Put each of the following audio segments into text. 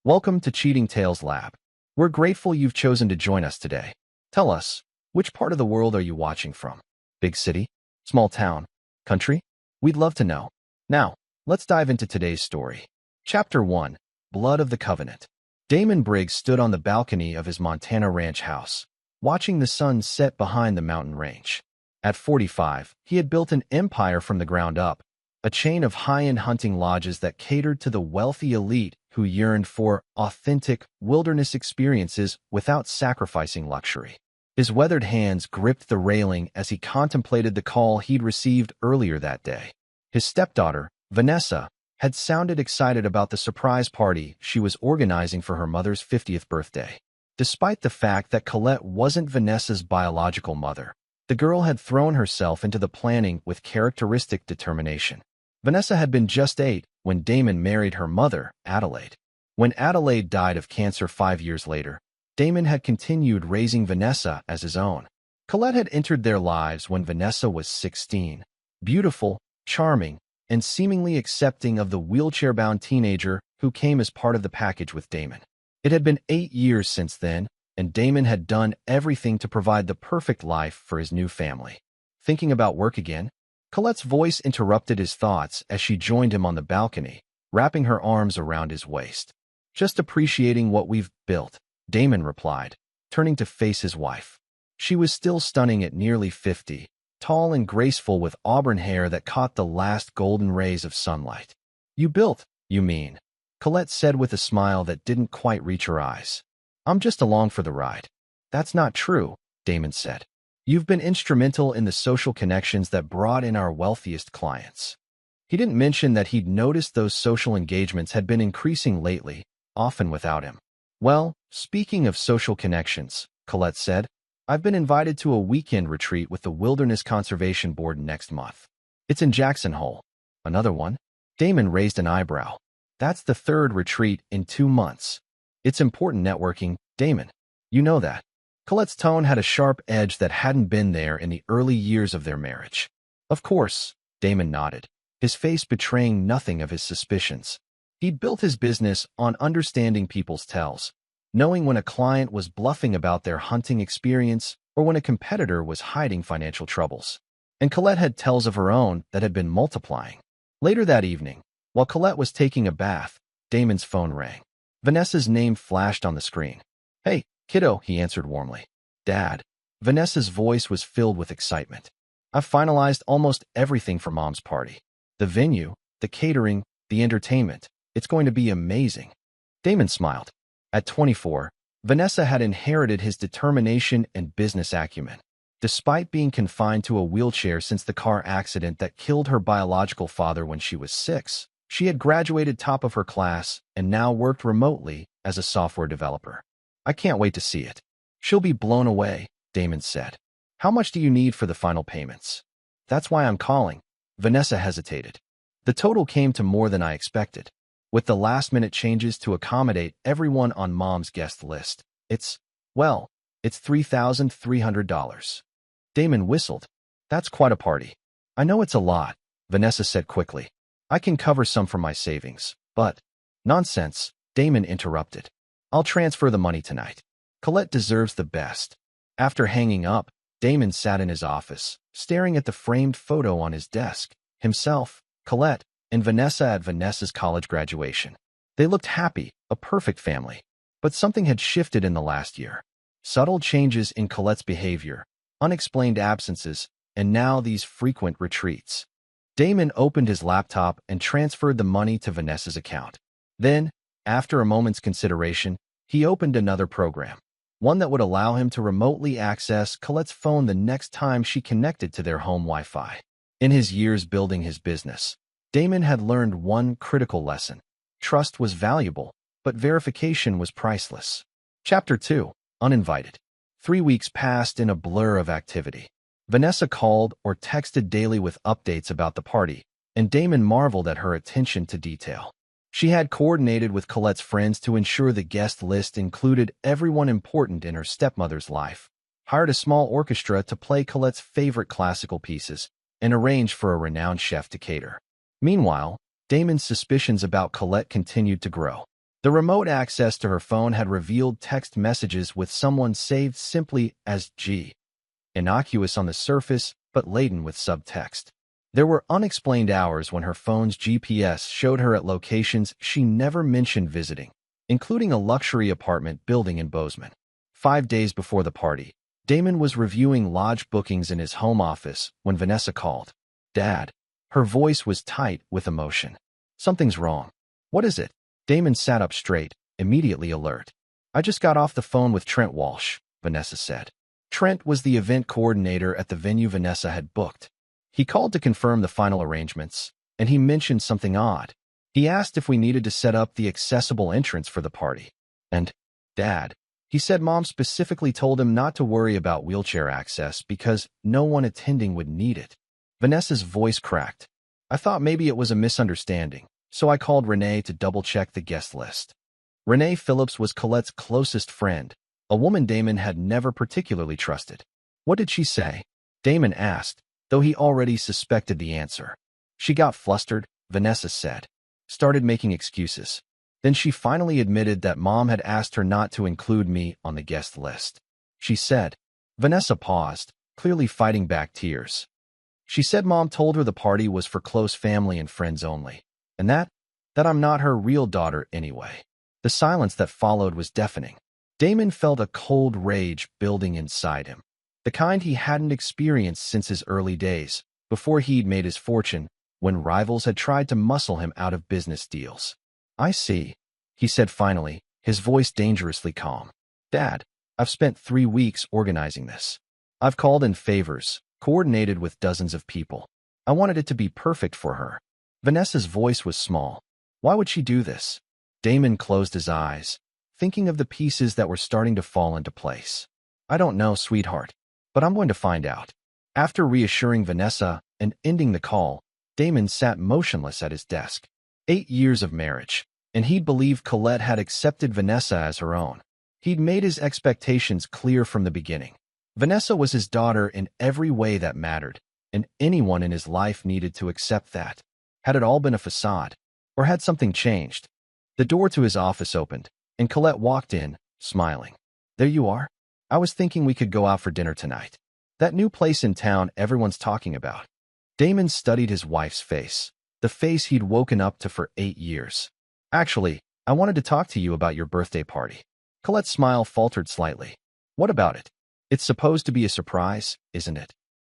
Welcome to Cheating Tales Lab. We're grateful you've chosen to join us today. Tell us, which part of the world are you watching from? Big city? Small town? Country? We'd love to know. Now, let's dive into today's story. Chapter 1. Blood of the Covenant. Damon Briggs stood on the balcony of his Montana ranch house, watching the sun set behind the mountain range. At 45, he had built an empire from the ground up, a chain of high-end hunting lodges that catered to the wealthy elite who yearned for authentic wilderness experiences without sacrificing luxury. His weathered hands gripped the railing as he contemplated the call he'd received earlier that day. His stepdaughter, Vanessa, had sounded excited about the surprise party she was organizing for her mother's 50th birthday. Despite the fact that Colette wasn't Vanessa's biological mother, the girl had thrown herself into the planning with characteristic determination. Vanessa had been just 8 when Damon married her mother, Adelaide. When Adelaide died of cancer 5 years later, Damon had continued raising Vanessa as his own. Colette had entered their lives when Vanessa was 16, beautiful, charming, and seemingly accepting of the wheelchair-bound teenager who came as part of the package with Damon. It had been 8 years since then, and Damon had done everything to provide the perfect life for his new family. Thinking about work again? Colette's voice interrupted his thoughts as she joined him on the balcony, wrapping her arms around his waist. Just appreciating what we've built, Damon replied, turning to face his wife. She was still stunning at nearly 50, tall and graceful with auburn hair that caught the last golden rays of sunlight. You built, you mean? Colette said with a smile that didn't quite reach her eyes. I'm just along for the ride. That's not true, Damon said. You've been instrumental in the social connections that brought in our wealthiest clients. He didn't mention that he'd noticed those social engagements had been increasing lately, often without him. Well, speaking of social connections, Colette said, I've been invited to a weekend retreat with the Wilderness Conservation Board next month. It's in Jackson Hole. Another one? Damon raised an eyebrow. That's the 3rd retreat in 2 months. It's important networking, Damon. You know that. Colette's tone had a sharp edge that hadn't been there in the early years of their marriage. Of course, Damon nodded, his face betraying nothing of his suspicions. He'd built his business on understanding people's tells, knowing when a client was bluffing about their hunting experience or when a competitor was hiding financial troubles. And Colette had tells of her own that had been multiplying. Later that evening, while Colette was taking a bath, Damon's phone rang. Vanessa's name flashed on the screen. Hey, kiddo, he answered warmly. Dad. Vanessa's voice was filled with excitement. I've finalized almost everything for Mom's party. The venue, the catering, the entertainment. It's going to be amazing. Damon smiled. At 24, Vanessa had inherited his determination and business acumen. Despite being confined to a wheelchair since the car accident that killed her biological father when she was 6, she had graduated top of her class and now worked remotely as a software developer. I can't wait to see it. She'll be blown away, Damon said. How much do you need for the final payments? That's why I'm calling. Vanessa hesitated. The total came to more than I expected. With the last-minute changes to accommodate everyone on Mom's guest list, it's $3,300. Damon whistled. That's quite a party. I know it's a lot, Vanessa said quickly. I can cover some from my savings, but... Nonsense, Damon interrupted. I'll transfer the money tonight. Colette deserves the best. After hanging up, Damon sat in his office, staring at the framed photo on his desk, himself, Colette, and Vanessa at Vanessa's college graduation. They looked happy, a perfect family. But something had shifted in the last year. Subtle changes in Colette's behavior, unexplained absences, and now these frequent retreats. Damon opened his laptop and transferred the money to Vanessa's account. Then, after a moment's consideration, he opened another program, one that would allow him to remotely access Colette's phone the next time she connected to their home Wi-Fi. In his years building his business, Damon had learned one critical lesson. Trust was valuable, but verification was priceless. Chapter 2. Uninvited. 3 weeks passed in a blur of activity. Vanessa called or texted daily with updates about the party, and Damon marveled at her attention to detail. She had coordinated with Colette's friends to ensure the guest list included everyone important in her stepmother's life, hired a small orchestra to play Colette's favorite classical pieces, and arranged for a renowned chef to cater. Meanwhile, Damon's suspicions about Colette continued to grow. The remote access to her phone had revealed text messages with someone saved simply as G, innocuous on the surface but laden with subtext. There were unexplained hours when her phone's GPS showed her at locations she never mentioned visiting, including a luxury apartment building in Bozeman. 5 days before the party, Damon was reviewing lodge bookings in his home office when Vanessa called. "Dad." Her voice was tight with emotion. "Something's wrong." "What is it?" Damon sat up straight, immediately alert. "I just got off the phone with Trent Walsh," Vanessa said. Trent was the event coordinator at the venue Vanessa had booked. He called to confirm the final arrangements, and he mentioned something odd. He asked if we needed to set up the accessible entrance for the party. And, "Dad," he said Mom specifically told him not to worry about wheelchair access because no one attending would need it. Vanessa's voice cracked. "I thought maybe it was a misunderstanding, so I called Renee to double-check the guest list." Renee Phillips was Colette's closest friend, a woman Damon had never particularly trusted. "What did she say?" Damon asked, though he already suspected the answer. "She got flustered," Vanessa said. "Started making excuses. Then she finally admitted that Mom had asked her not to include me on the guest list. She said." Vanessa paused, clearly fighting back tears. "She said Mom told her the party was for close family and friends only, and that I'm not her real daughter anyway." The silence that followed was deafening. Damon felt a cold rage building inside him, the kind he hadn't experienced since his early days, before he'd made his fortune, when rivals had tried to muscle him out of business deals. "I see," he said finally, his voice dangerously calm. "Dad, I've spent 3 weeks organizing this. I've called in favors, coordinated with dozens of people. I wanted it to be perfect for her." Vanessa's voice was small. "Why would she do this?" Damon closed his eyes, thinking of the pieces that were starting to fall into place. "I don't know, sweetheart, but I'm going to find out." After reassuring Vanessa and ending the call, Damon sat motionless at his desk. 8 years of marriage, and he'd believed Colette had accepted Vanessa as her own. He'd made his expectations clear from the beginning. Vanessa was his daughter in every way that mattered, and anyone in his life needed to accept that. Had it all been a facade? Or had something changed? The door to his office opened, and Colette walked in, smiling. "There you are. I was thinking we could go out for dinner tonight. That new place in town everyone's talking about." Damon studied his wife's face, the face he'd woken up to for 8 years. "Actually, I wanted to talk to you about your birthday party." Colette's smile faltered slightly. "What about it? It's supposed to be a surprise, isn't it?"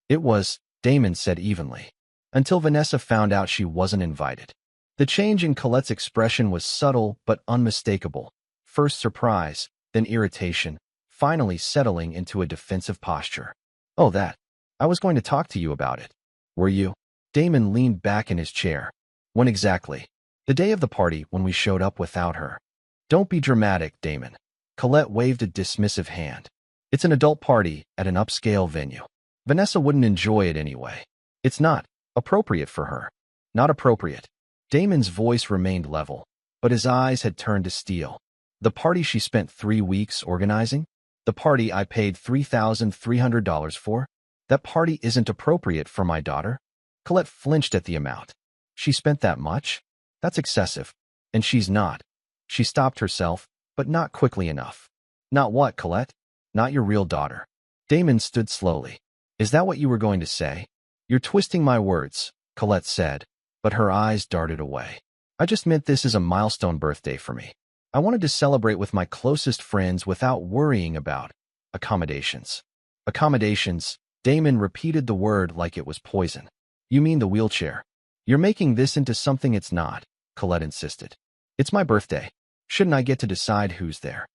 "It was," Damon said evenly, until Vanessa found out she wasn't invited. The change in Colette's expression was subtle but unmistakable. First surprise, then irritation, finally settling into a defensive posture. "Oh, that. I was going to talk to you about it." "Were you?" Damon leaned back in his chair. "When exactly?" "The day of the party when we showed up without her." "Don't be dramatic, Damon." Colette waved a dismissive hand. "It's an adult party at an upscale venue. Vanessa wouldn't enjoy it anyway. It's not appropriate for her." "Not appropriate." Damon's voice remained level, but his eyes had turned to steel. "The party she spent 3 weeks organizing? The party I paid $3,300 for? That party isn't appropriate for my daughter?" Colette flinched at the amount. "She spent that much? That's excessive. And she's not." She stopped herself, but not quickly enough. "Not what, Colette?" "Not your real daughter." Damon stood slowly. "Is that what you were going to say?" "You're twisting my words," Colette said, but her eyes darted away. "I just meant this is a milestone birthday for me. I wanted to celebrate with my closest friends without worrying about accommodations." "Accommodations," Damon repeated the word like it was poison. "You mean the wheelchair?" "You're making this into something it's not," Colette insisted. "It's my birthday. Shouldn't I get to decide who's there?"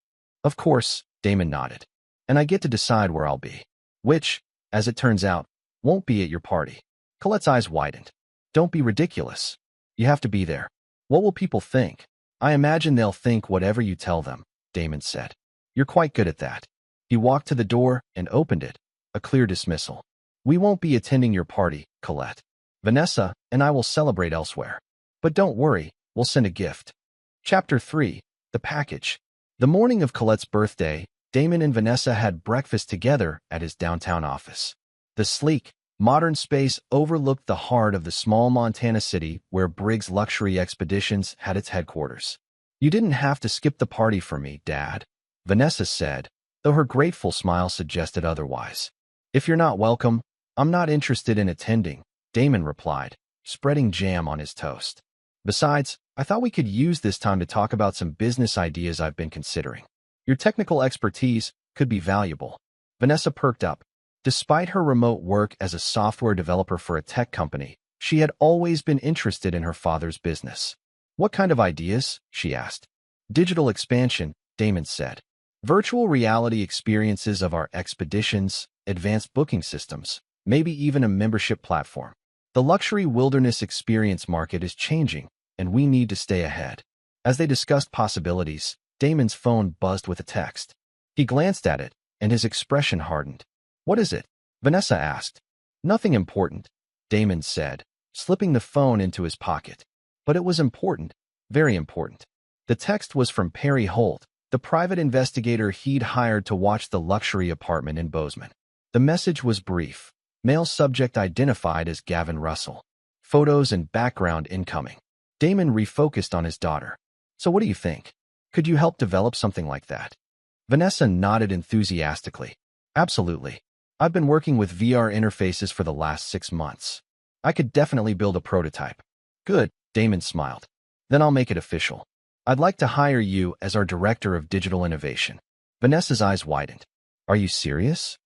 "Of course," Damon nodded. "And I get to decide where I'll be. Which, as it turns out, won't be at your party." Colette's eyes widened. "Don't be ridiculous. You have to be there. What will people think?" "I imagine they'll think whatever you tell them," Damon said. "You're quite good at that." He walked to the door and opened it, a clear dismissal. "We won't be attending your party, Colette. Vanessa and I will celebrate elsewhere. But don't worry, we'll send a gift." Chapter 3. The Package. The morning of Colette's birthday, Damon and Vanessa had breakfast together at his downtown office. The sleek, modern space overlooked the heart of the small Montana city where Briggs Luxury Expeditions had its headquarters. You didn't have to skip the party for me, Dad, Vanessa said, though her grateful smile suggested otherwise. If you're not welcome, I'm not interested in attending, Damon replied, spreading jam on his toast. Besides, I thought we could use this time to talk about some business ideas I've been considering. Your technical expertise could be valuable. Vanessa perked up. Despite her remote work as a software developer for a tech company, she had always been interested in her father's business. What kind of ideas? She asked. Digital expansion, Damon said. Virtual reality experiences of our expeditions, advanced booking systems, maybe even a membership platform. The luxury wilderness experience market is changing, and we need to stay ahead. As they discussed possibilities, Damon's phone buzzed with a text. He glanced at it, and his expression hardened. What is it? Vanessa asked. Nothing important, Damon said, slipping the phone into his pocket. But it was important, very important. The text was from Perry Holt, the private investigator he'd hired to watch the luxury apartment in Bozeman. The message was brief. Male subject identified as Gavin Russell. Photos and background incoming. Damon refocused on his daughter. So what do you think? Could you help develop something like that? Vanessa nodded enthusiastically. Absolutely. I've been working with VR interfaces for the last 6 months. I could definitely build a prototype. Good, Damon smiled. Then I'll make it official. I'd like to hire you as our director of digital innovation. Vanessa's eyes widened. Are you serious?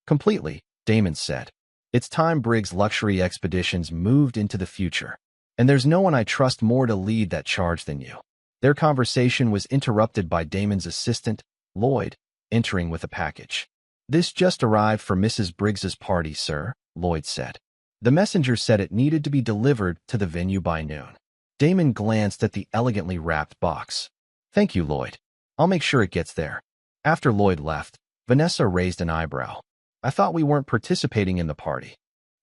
Completely, Damon said. It's time Briggs Luxury Expeditions moved into the future. And there's no one I trust more to lead that charge than you. Their conversation was interrupted by Damon's assistant, Lloyd, entering with a package. This just arrived for Mrs. Briggs's party, sir, Lloyd said. The messenger said it needed to be delivered to the venue by noon. Damon glanced at the elegantly wrapped box. Thank you, Lloyd. I'll make sure it gets there. After Lloyd left, Vanessa raised an eyebrow. I thought we weren't participating in the party.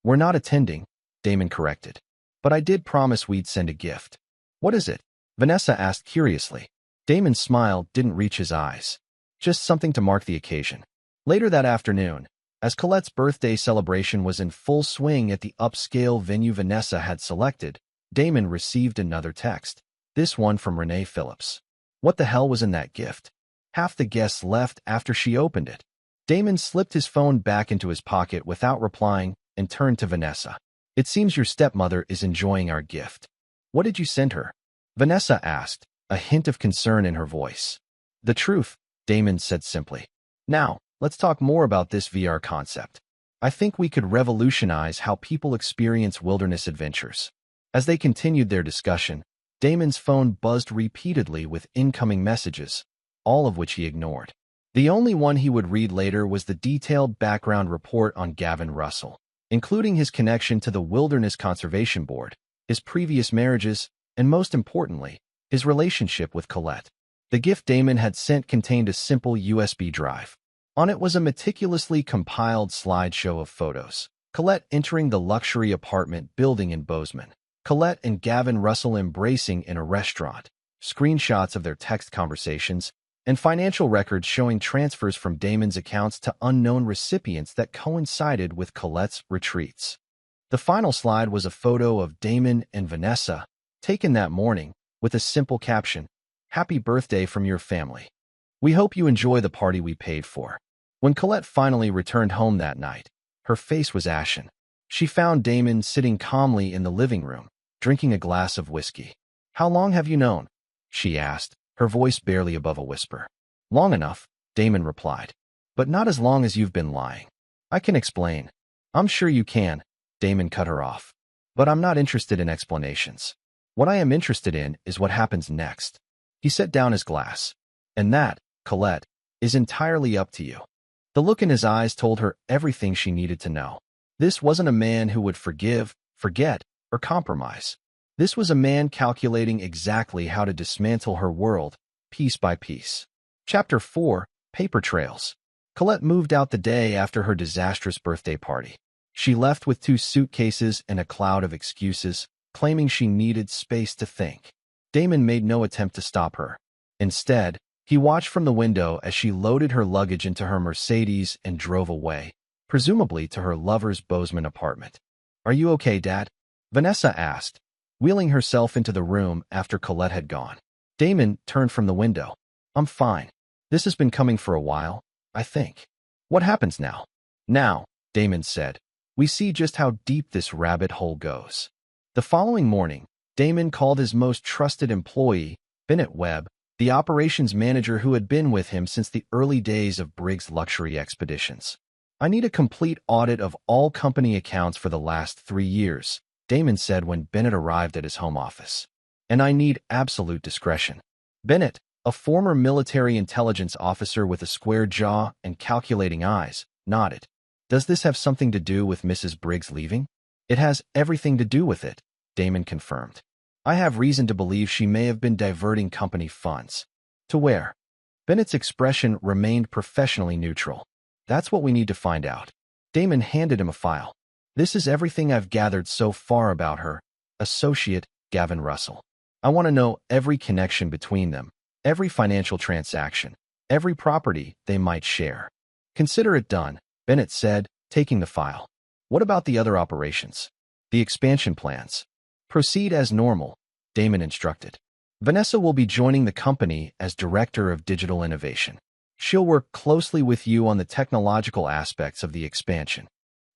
We're not attending, Damon corrected. But I did promise we'd send a gift. What is it? Vanessa asked curiously. Damon's smile didn't reach his eyes. Just something to mark the occasion. Later that afternoon, as Colette's birthday celebration was in full swing at the upscale venue Vanessa had selected, Damon received another text, this one from Renee Phillips. What the hell was in that gift? Half the guests left after she opened it. Damon slipped his phone back into his pocket without replying and turned to Vanessa. It seems your stepmother is enjoying our gift. What did you send her? Vanessa asked, a hint of concern in her voice. The truth, Damon said simply. Now, let's talk more about this VR concept. I think we could revolutionize how people experience wilderness adventures. As they continued their discussion, Damon's phone buzzed repeatedly with incoming messages, all of which he ignored. The only one he would read later was the detailed background report on Gavin Russell, including his connection to the Wilderness Conservation Board, his previous marriages, and most importantly, his relationship with Colette. The gift Damon had sent contained a simple USB drive. On it was a meticulously compiled slideshow of photos. Colette entering the luxury apartment building in Bozeman. Colette and Gavin Russell embracing in a restaurant. Screenshots of their text conversations, and financial records showing transfers from Damon's accounts to unknown recipients that coincided with Colette's retreats. The final slide was a photo of Damon and Vanessa, taken that morning, with a simple caption, "Happy birthday from your family. We hope you enjoy the party we paid for." When Colette finally returned home that night, her face was ashen. She found Damon sitting calmly in the living room, drinking a glass of whiskey. "How long have you known?" she asked, her voice barely above a whisper. "Long enough," Damon replied. "But not as long as you've been lying. I can explain." "I'm sure you can," Damon cut her off. "But I'm not interested in explanations. What I am interested in is what happens next." He set down his glass. "And that, Colette, is entirely up to you." The look in his eyes told her everything she needed to know. This wasn't a man who would forgive, forget, or compromise. This was a man calculating exactly how to dismantle her world, piece by piece. Chapter 4, Paper Trails. Colette moved out the day after her disastrous birthday party. She left with 2 suitcases and a cloud of excuses, claiming she needed space to think. Damon made no attempt to stop her. Instead, he watched from the window as she loaded her luggage into her Mercedes and drove away, presumably to her lover's Bozeman apartment. "Are you okay, Dad?" Vanessa asked, wheeling herself into the room after Colette had gone. Damon turned from the window. I'm fine. This has been coming for a while, I think. What happens now? Now, Damon said, we see just how deep this rabbit hole goes. The following morning, Damon called his most trusted employee, Bennett Webb, the operations manager who had been with him since the early days of Briggs Luxury Expeditions. I need a complete audit of all company accounts for the last 3 years, Damon said when Bennett arrived at his home office. And I need absolute discretion. Bennett, a former military intelligence officer with a square jaw and calculating eyes, nodded. Does this have something to do with Mrs. Briggs leaving? It has everything to do with it, Damon confirmed. I have reason to believe she may have been diverting company funds. To where? Bennett's expression remained professionally neutral. That's what we need to find out. Damon handed him a file. This is everything I've gathered so far about her, associate Gavin Russell. I want to know every connection between them, every financial transaction, every property they might share. Consider it done, Bennett said, taking the file. What about the other operations? The expansion plans? Proceed as normal, Damon instructed. Vanessa will be joining the company as Director of Digital Innovation. She'll work closely with you on the technological aspects of the expansion.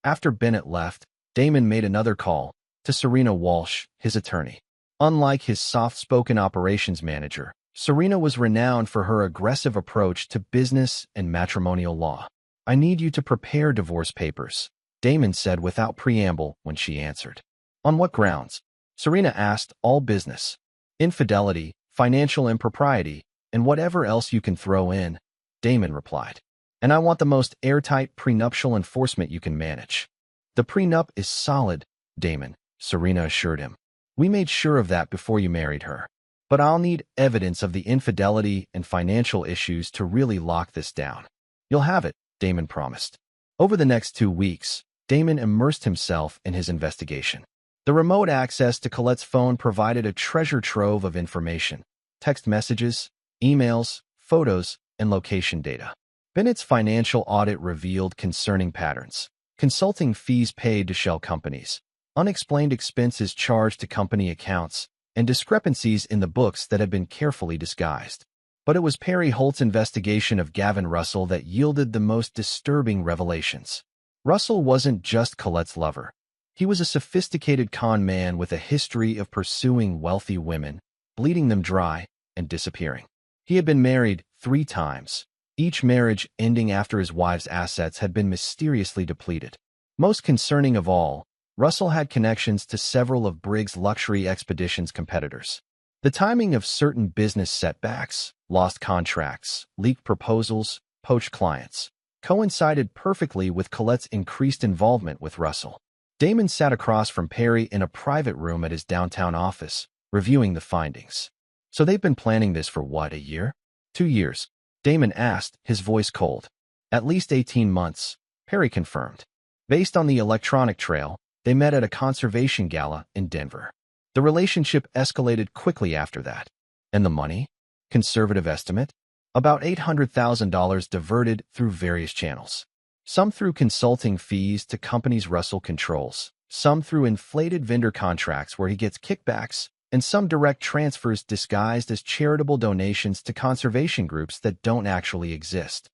After Bennett left, Damon made another call to Serena Walsh, his attorney. Unlike his soft-spoken operations manager, Serena was renowned for her aggressive approach to business and matrimonial law. I need you to prepare divorce papers, Damon said without preamble when she answered. On what grounds? Serena asked. All business. Infidelity, financial impropriety, and whatever else you can throw in, Damon replied. And I want the most airtight prenuptial enforcement you can manage. The prenup is solid, Damon, Serena assured him. We made sure of that before you married her. But I'll need evidence of the infidelity and financial issues to really lock this down. You'll have it, Damon promised. Over the next 2 weeks, Damon immersed himself in his investigation. The remote access to Colette's phone provided a treasure trove of information: text messages, emails, photos, and location data. Bennett's financial audit revealed concerning patterns: consulting fees paid to shell companies, unexplained expenses charged to company accounts, and discrepancies in the books that had been carefully disguised. But it was Perry Holt's investigation of Gavin Russell that yielded the most disturbing revelations. Russell wasn't just Colette's lover. He was a sophisticated con man with a history of pursuing wealthy women, bleeding them dry, and disappearing. He had been married 3 times, each marriage ending after his wife's assets had been mysteriously depleted. Most concerning of all, Russell had connections to several of Briggs Luxury Expeditions' competitors. The timing of certain business setbacks, lost contracts, leaked proposals, poached clients, coincided perfectly with Colette's increased involvement with Russell. Damon sat across from Perry in a private room at his downtown office, reviewing the findings. So they've been planning this for what, a year? 2 years? Damon asked, his voice cold. At least 18 months, Perry confirmed. Based on the electronic trail, they met at a conservation gala in Denver. The relationship escalated quickly after that. And the money? Conservative estimate? About $800,000 diverted through various channels. Some through consulting fees to companies Russell controls, some through inflated vendor contracts where he gets kickbacks, and some direct transfers disguised as charitable donations to conservation groups that don't actually exist.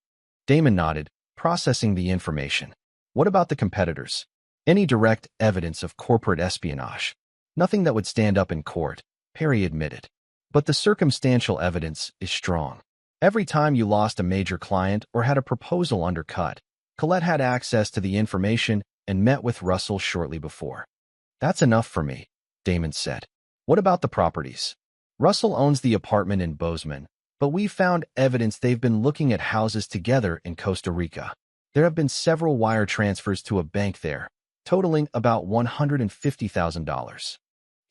Damon nodded, processing the information. What about the competitors? Any direct evidence of corporate espionage? Nothing that would stand up in court, Perry admitted. But the circumstantial evidence is strong. Every time you lost a major client or had a proposal undercut, Colette had access to the information and met with Russell shortly before. That's enough for me, Damon said. What about the properties? Russell owns the apartment in Bozeman, but we found evidence they've been looking at houses together in Costa Rica. There have been several wire transfers to a bank there, totaling about $150,000.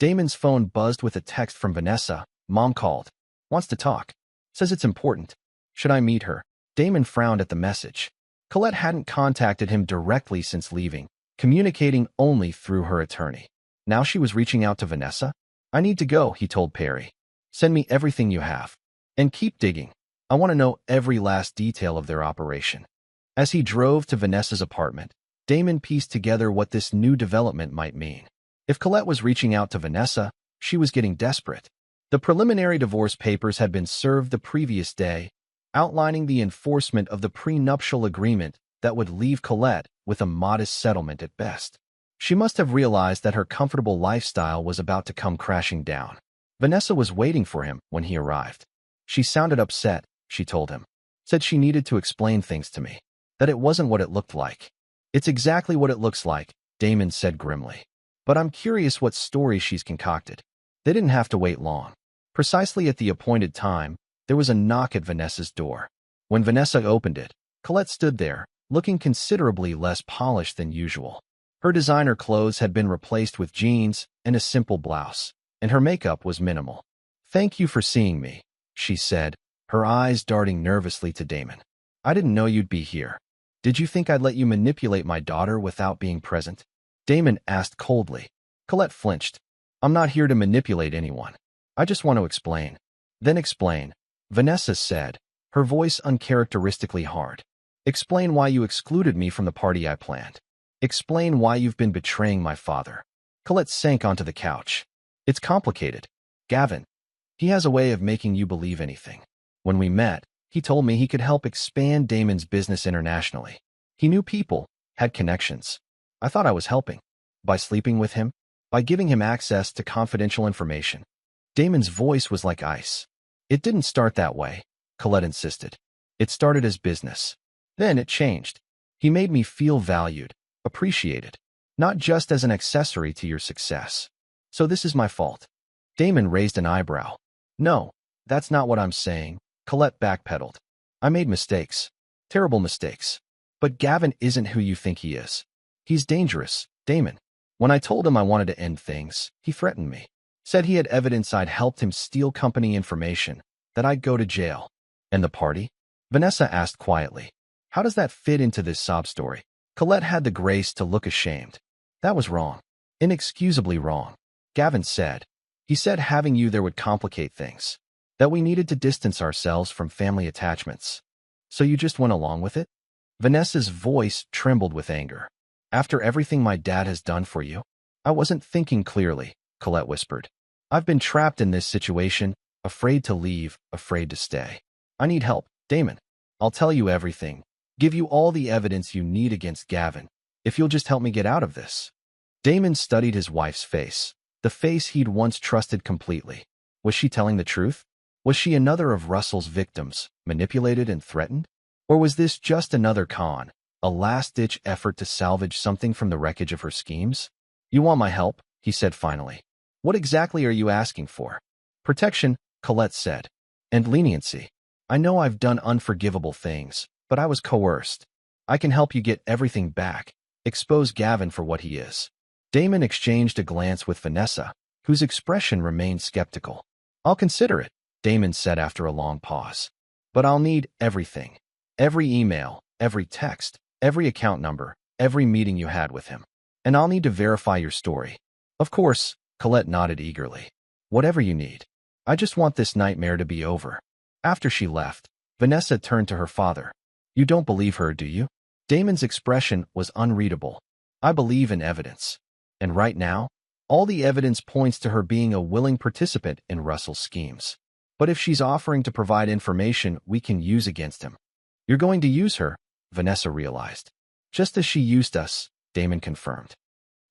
Damon's phone buzzed with a text from Vanessa. Mom called. Wants to talk. Says it's important. Should I meet her? Damon frowned at the message. Colette hadn't contacted him directly since leaving, communicating only through her attorney. Now she was reaching out to Vanessa? I need to go, he told Perry. Send me everything you have. And keep digging. I want to know every last detail of their operation. As he drove to Vanessa's apartment, Damon pieced together what this new development might mean. If Colette was reaching out to Vanessa, she was getting desperate. The preliminary divorce papers had been served the previous day, outlining the enforcement of the prenuptial agreement that would leave Colette with a modest settlement at best. She must have realized that her comfortable lifestyle was about to come crashing down. Vanessa was waiting for him when he arrived. She sounded upset, she told him. Said she needed to explain things to me. That it wasn't what it looked like. It's exactly what it looks like, Damon said grimly. But I'm curious what story she's concocted. They didn't have to wait long. Precisely at the appointed time, there was a knock at Vanessa's door. When Vanessa opened it, Colette stood there, looking considerably less polished than usual. Her designer clothes had been replaced with jeans and a simple blouse, and her makeup was minimal. "Thank you for seeing me," she said, her eyes darting nervously to Damon. "I didn't know you'd be here. Did you think I'd let you manipulate my daughter without being present?" Damon asked coldly. Colette flinched. "I'm not here to manipulate anyone. I just want to explain." "Then explain," Vanessa said, her voice uncharacteristically hard. "Explain why you excluded me from the party I planned. Explain why you've been betraying my father." Colette sank onto the couch. "It's complicated. Gavin. He has a way of making you believe anything. When we met, he told me he could help expand Damon's business internationally. He knew people, had connections. I thought I was helping. By sleeping with him, by giving him access to confidential information." Damon's voice was like ice. "It didn't start that way," Colette insisted. "It started as business. Then it changed. He made me feel valued, appreciated, not just as an accessory to your success. So this is my fault." Damon raised an eyebrow. "No, that's not what I'm saying," Colette backpedaled. "I made mistakes. Terrible mistakes. But Gavin isn't who you think he is. He's dangerous, Damon. When I told him I wanted to end things, he threatened me. Said he had evidence I'd helped him steal company information, that I'd go to jail." "And the party?" Vanessa asked quietly. "How does that fit into this sob story?" Colette had the grace to look ashamed. "That was wrong. Inexcusably wrong," Gavin said. "He said having you there would complicate things. That we needed to distance ourselves from family attachments. So you just went along with it?" Vanessa's voice trembled with anger. "After everything my dad has done for you?" "I wasn't thinking clearly," Colette whispered. "I've been trapped in this situation, afraid to leave, afraid to stay. I need help, Damon. I'll tell you everything. Give you all the evidence you need against Gavin, if you'll just help me get out of this." Damon studied his wife's face, the face he'd once trusted completely. Was she telling the truth? Was she another of Russell's victims, manipulated and threatened? Or was this just another con, a last-ditch effort to salvage something from the wreckage of her schemes? "You want my help?" he said finally. "What exactly are you asking for?" "Protection," Colette said. "And leniency. I know I've done unforgivable things, but I was coerced. I can help you get everything back, expose Gavin for what he is." Damon exchanged a glance with Vanessa, whose expression remained skeptical. "I'll consider it," Damon said after a long pause. "But I'll need everything. Every email, every text, every account number, every meeting you had with him. And I'll need to verify your story." "Of course," Colette nodded eagerly. "Whatever you need. I just want this nightmare to be over." After she left, Vanessa turned to her father. "You don't believe her, do you?" Damon's expression was unreadable. "I believe in evidence. And right now, all the evidence points to her being a willing participant in Russell's schemes. But if she's offering to provide information we can use against him." "You're going to use her," Vanessa realized. "Just as she used us," Damon confirmed.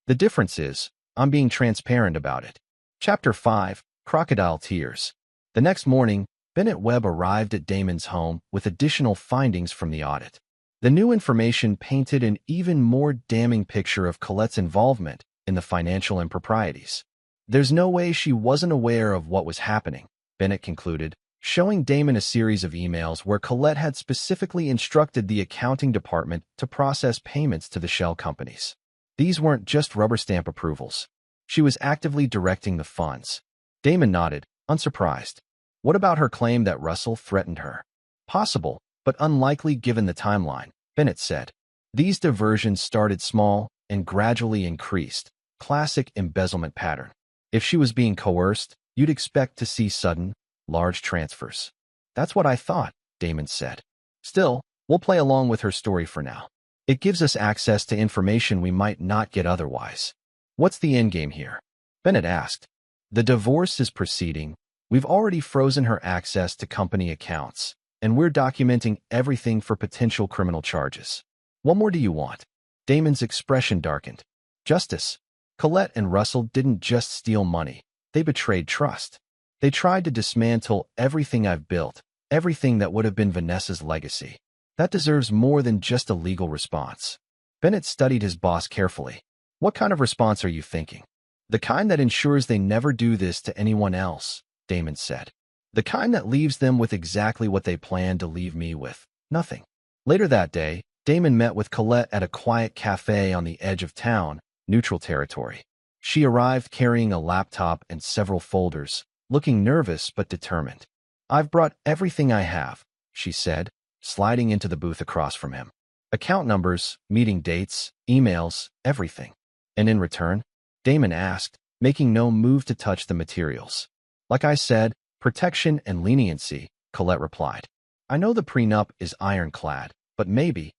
"The difference is, I'm being transparent about it." Chapter 5, Crocodile Tears. The next morning, Bennett Webb arrived at Damon's home with additional findings from the audit. The new information painted an even more damning picture of Colette's involvement in the financial improprieties. "There's no way she wasn't aware of what was happening," Bennett concluded, showing Damon a series of emails where Colette had specifically instructed the accounting department to process payments to the shell companies. These weren't just rubber stamp approvals. She was actively directing the funds. Damon nodded, unsurprised. "What about her claim that Russell threatened her?" "Possible, but unlikely given the timeline," Bennett said. "These diversions started small and gradually increased. Classic embezzlement pattern. If she was being coerced, you'd expect to see sudden, large transfers." "That's what I thought," Damon said. "Still, we'll play along with her story for now. It gives us access to information we might not get otherwise." "What's the endgame here?" Bennett asked. "The divorce is proceeding. We've already frozen her access to company accounts, and we're documenting everything for potential criminal charges. What more do you want? Damon's expression darkened. Justice. Colette and Russell didn't just steal money. They betrayed trust. They tried to dismantle everything I've built, everything that would have been Vanessa's legacy. That deserves more than just a legal response. Bennett studied his boss carefully. What kind of response are you thinking? The kind that ensures they never do this to anyone else, Damon said. The kind that leaves them with exactly what they planned to leave me with, nothing. Later that day, Damon met with Colette at a quiet cafe on the edge of town, neutral territory. She arrived carrying a laptop and several folders, looking nervous but determined. I've brought everything I have, she said, sliding into the booth across from him. Account numbers, meeting dates, emails, everything. And in return, Damon asked, making no move to touch the materials. Like I said, protection and leniency, Colette replied. I know the prenup is ironclad, but maybe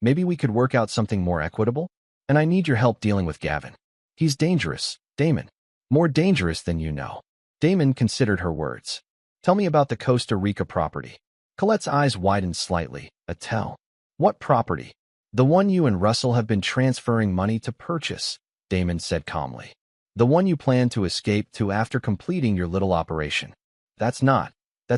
we could work out something more equitable? And I need your help dealing with Gavin. He's dangerous, Damon. More dangerous than you know. Damon considered her words. Tell me about the Costa Rica property. Colette's eyes widened slightly. A tell. What property? The one you and Russell have been transferring money to purchase, Damon said calmly. The one you plan to escape to after completing your little operation. That's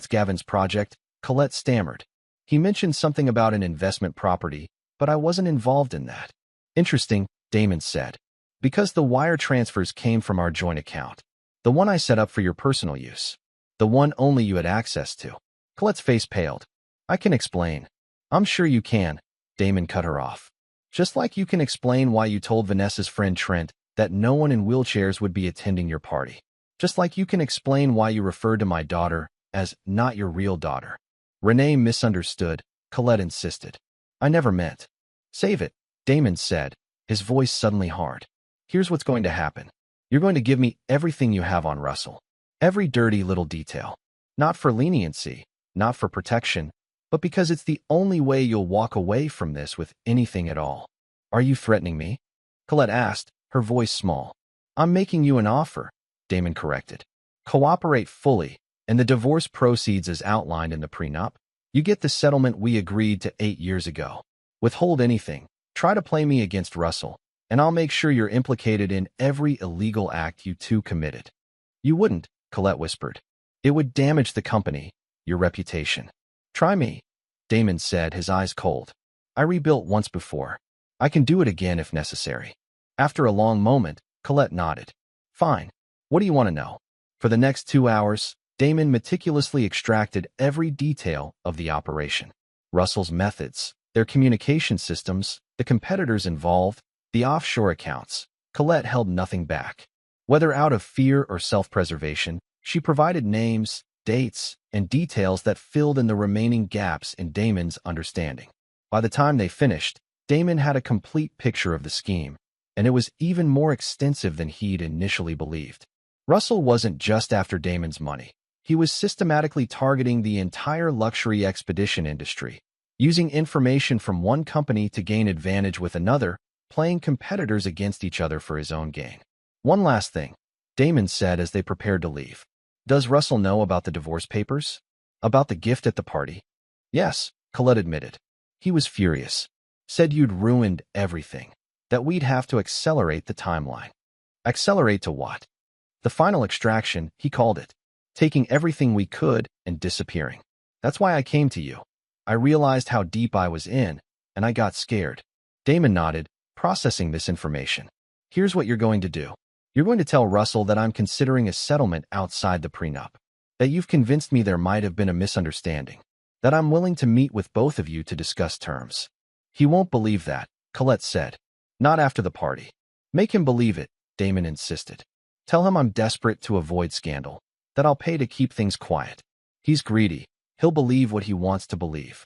Gavin's project, Colette stammered. He mentioned something about an investment property, but I wasn't involved in that. Interesting, Damon said. Because the wire transfers came from our joint account. The one I set up for your personal use. The one only you had access to. Colette's face paled. I can explain. I'm sure you can, Damon cut her off. Just like you can explain why you told Vanessa's friend Trent that no one in wheelchairs would be attending your party. Just like you can explain why you referred to my daughter as not your real daughter. Renee misunderstood, Colette insisted. I never meant. Save it, Damon said, his voice suddenly hard. Here's what's going to happen. You're going to give me everything you have on Russell. Every dirty little detail. Not for leniency, not for protection, but because it's the only way you'll walk away from this with anything at all. Are you threatening me? Colette asked, her voice small. I'm making you an offer, Damon corrected. Cooperate fully, and the divorce proceeds as outlined in the prenup. You get the settlement we agreed to 8 years ago. Withhold anything. Try to play me against Russell, and I'll make sure you're implicated in every illegal act you two committed. You wouldn't, Colette whispered. It would damage the company, your reputation. Try me, Damon said, his eyes cold. I rebuilt once before. I can do it again if necessary. After a long moment, Colette nodded. Fine. What do you want to know? For the next 2 hours, Damon meticulously extracted every detail of the operation. Russell's methods, their communication systems, the competitors involved, the offshore accounts. Colette held nothing back. Whether out of fear or self-preservation, she provided names, dates, and details that filled in the remaining gaps in Damon's understanding. By the time they finished, Damon had a complete picture of the scheme, and it was even more extensive than he'd initially believed. Russell wasn't just after Damon's money. He was systematically targeting the entire luxury expedition industry, using information from one company to gain advantage with another, playing competitors against each other for his own gain. One last thing, Damon said as they prepared to leave. Does Russell know about the divorce papers? About the gift at the party? Yes, Colette admitted. He was furious. Said you'd ruined everything. That we'd have to accelerate the timeline. Accelerate to what? The final extraction, he called it. Taking everything we could and disappearing. That's why I came to you. I realized how deep I was in, and I got scared. Damon nodded, processing this information. Here's what you're going to do. You're going to tell Russell that I'm considering a settlement outside the prenup. That you've convinced me there might have been a misunderstanding. That I'm willing to meet with both of you to discuss terms. He won't believe that, Colette said. Not after the party. Make him believe it, Damon insisted. Tell him I'm desperate to avoid scandal. That I'll pay to keep things quiet. He's greedy. He'll believe what he wants to believe.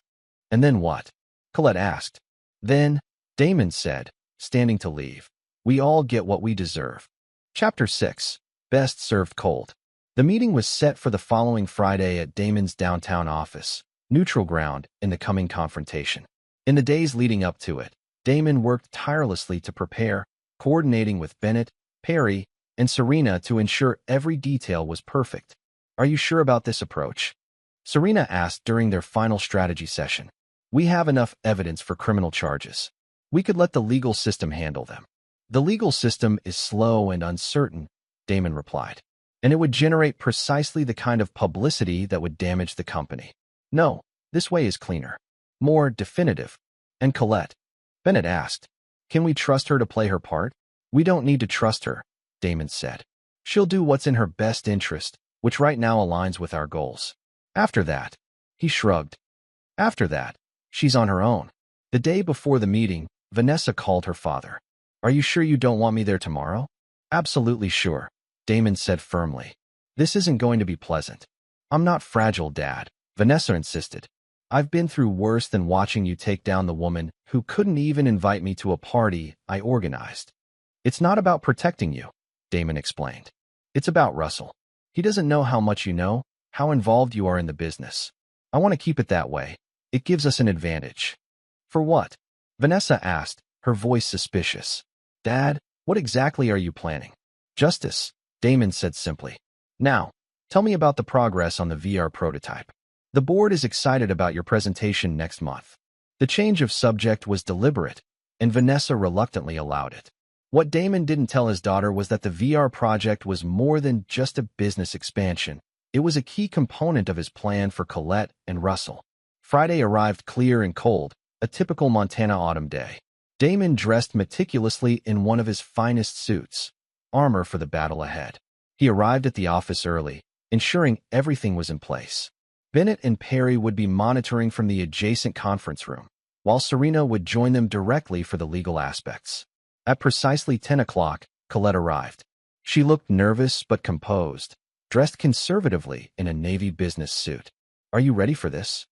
And then what? Colette asked. Then, Damon said, standing to leave. We all get what we deserve. Chapter 6. Best Served Cold. The meeting was set for the following Friday at Damon's downtown office, neutral ground in the coming confrontation. In the days leading up to it, Damon worked tirelessly to prepare, coordinating with Bennett, Perry, and Serena to ensure every detail was perfect. Are you sure about this approach? Serena asked during their final strategy session. We have enough evidence for criminal charges. We could let the legal system handle them. The legal system is slow and uncertain, Damon replied, and it would generate precisely the kind of publicity that would damage the company. No, this way is cleaner, more definitive. And Colette? Bennett asked. Can we trust her to play her part? We don't need to trust her, Damon said. She'll do what's in her best interest, which right now aligns with our goals. After that, he shrugged. After that, she's on her own. The day before the meeting, Vanessa called her father. Are you sure you don't want me there tomorrow? Absolutely sure, Damon said firmly. This isn't going to be pleasant. I'm not fragile, Dad, Vanessa insisted. I've been through worse than watching you take down the woman who couldn't even invite me to a party I organized. It's not about protecting you, Damon explained. It's about Russell. He doesn't know how much you know, how involved you are in the business. I want to keep it that way. It gives us an advantage. For what? Vanessa asked, her voice suspicious. Dad, what exactly are you planning? Justice, Damon said simply. Now, tell me about the progress on the VR prototype. The board is excited about your presentation next month. The change of subject was deliberate, and Vanessa reluctantly allowed it. What Damon didn't tell his daughter was that the VR project was more than just a business expansion. It was a key component of his plan for Colette and Russell. Friday arrived clear and cold, a typical Montana autumn day. Damon dressed meticulously in one of his finest suits, armor for the battle ahead. He arrived at the office early, ensuring everything was in place. Bennett and Perry would be monitoring from the adjacent conference room, while Serena would join them directly for the legal aspects. At precisely 10 o'clock, Colette arrived. She looked nervous but composed, dressed conservatively in a navy business suit. Are you ready for this?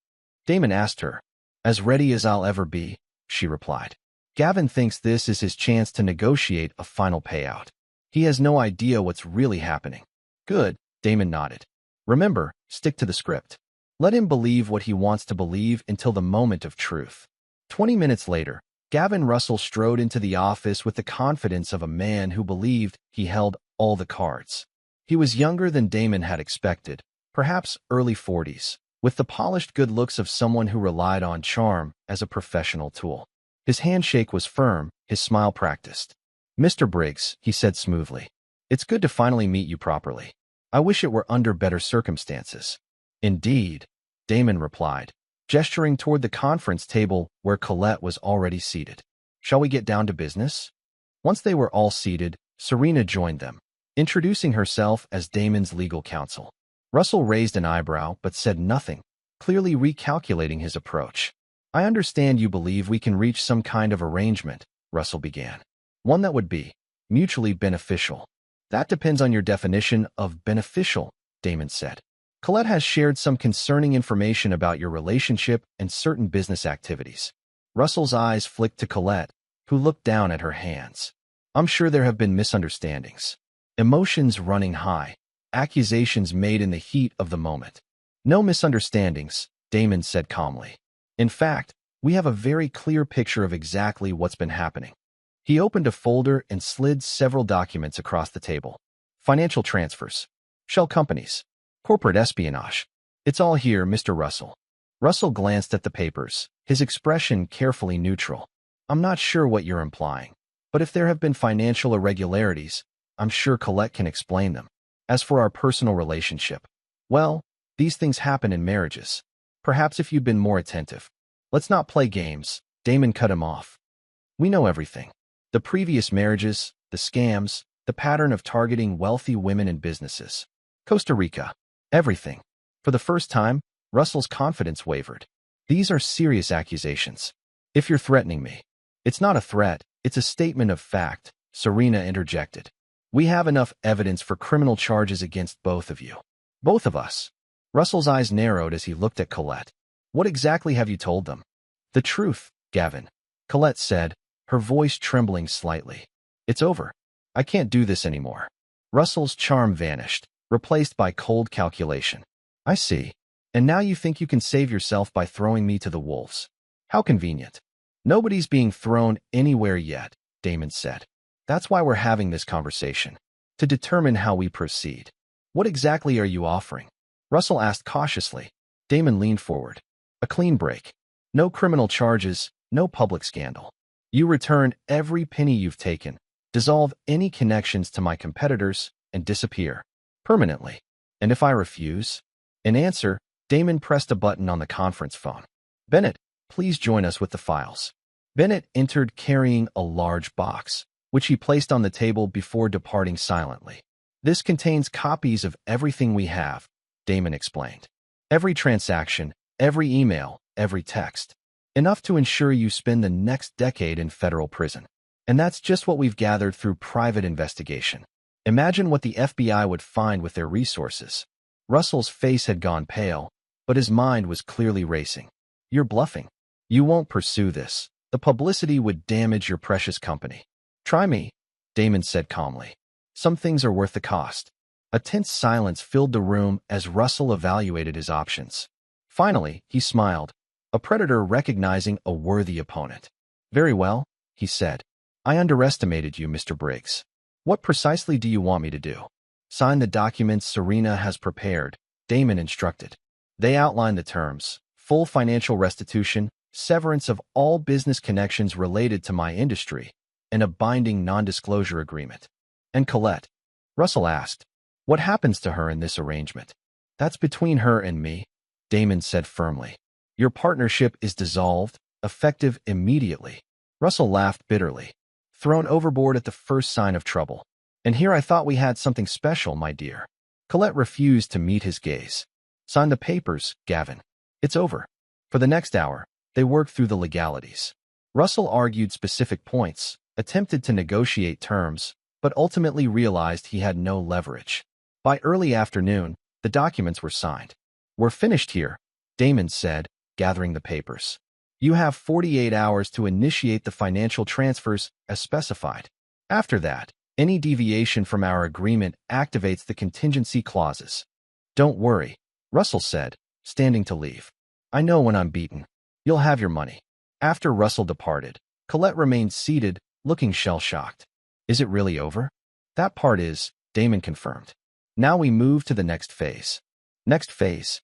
Damon asked her. As ready as I'll ever be, she replied. Gavin thinks this is his chance to negotiate a final payout. He has no idea what's really happening. Good, Damon nodded. Remember, stick to the script. Let him believe what he wants to believe until the moment of truth. 20 minutes later, Gavin Russell strode into the office with the confidence of a man who believed he held all the cards. He was younger than Damon had expected, perhaps early 40s, with the polished good looks of someone who relied on charm as a professional tool. His handshake was firm, his smile practiced. Mr. Briggs, he said smoothly, it's good to finally meet you properly. I wish it were under better circumstances. Indeed, Damon replied, gesturing toward the conference table where Colette was already seated. Shall we get down to business? Once they were all seated, Serena joined them, introducing herself as Damon's legal counsel. Russell raised an eyebrow but said nothing, clearly recalculating his approach. I understand you believe we can reach some kind of arrangement, Russell began. One that would be mutually beneficial. That depends on your definition of beneficial, Damon said. Colette has shared some concerning information about your relationship and certain business activities. Russell's eyes flicked to Colette, who looked down at her hands. I'm sure there have been misunderstandings. Emotions running high, accusations made in the heat of the moment. No misunderstandings, Damon said calmly. In fact, we have a very clear picture of exactly what's been happening. He opened a folder and slid several documents across the table. Financial transfers, shell companies, corporate espionage. It's all here, Mr. Russell. Russell glanced at the papers, his expression carefully neutral. I'm not sure what you're implying, but if there have been financial irregularities, I'm sure Colette can explain them. As for our personal relationship, well, these things happen in marriages. Perhaps if you'd been more attentive. Let's not play games, Damon cut him off. We know everything. The previous marriages, the scams, the pattern of targeting wealthy women and businesses. Costa Rica. Everything. For the first time, Russell's confidence wavered. These are serious accusations. If you're threatening me. It's not a threat, it's a statement of fact, Serena interjected. We have enough evidence for criminal charges against both of you. Both of us. Russell's eyes narrowed as he looked at Colette. What exactly have you told them? The truth, Gavin, Colette said, her voice trembling slightly. It's over. I can't do this anymore. Russell's charm vanished, replaced by cold calculation. I see. And now you think you can save yourself by throwing me to the wolves. How convenient. Nobody's being thrown anywhere yet, Damon said. That's why we're having this conversation. To determine how we proceed. What exactly are you offering? Russell asked cautiously. Damon leaned forward. A clean break. No criminal charges, no public scandal. You return every penny you've taken, dissolve any connections to my competitors, and disappear. Permanently. And if I refuse? In answer, Damon pressed a button on the conference phone. Bennett, please join us with the files. Bennett entered carrying a large box, which he placed on the table before departing silently. This contains copies of everything we have, Damon explained. Every transaction, every email, every text. Enough to ensure you spend the next decade in federal prison. And that's just what we've gathered through private investigation. Imagine what the FBI would find with their resources. Russell's face had gone pale, but his mind was clearly racing. You're bluffing. You won't pursue this. The publicity would damage your precious company. Try me, Damon said calmly. Some things are worth the cost. A tense silence filled the room as Russell evaluated his options. Finally, he smiled, a predator recognizing a worthy opponent. Very well, he said. I underestimated you, Mr. Briggs. What precisely do you want me to do? Sign the documents Serena has prepared, Damon instructed. They outline the terms, full financial restitution, severance of all business connections related to my industry, and a binding non-disclosure agreement. And Colette? Russell asked. What happens to her in this arrangement? That's between her and me, Damon said firmly. Your partnership is dissolved, effective immediately. Russell laughed bitterly. Thrown overboard at the first sign of trouble. And here I thought we had something special, my dear. Colette refused to meet his gaze. Sign the papers, Gavin. It's over. For the next hour, they worked through the legalities. Russell argued specific points, attempted to negotiate terms, but ultimately realized he had no leverage. By early afternoon, the documents were signed. We're finished here, Damon said, gathering the papers. You have 48 hours to initiate the financial transfers as specified. After that, any deviation from our agreement activates the contingency clauses. Don't worry, Russell said, standing to leave. I know when I'm beaten. You'll have your money. After Russell departed, Colette remained seated, looking shell-shocked. Is it really over? That part is, Damon confirmed. Now we move to the next phase. Next phase?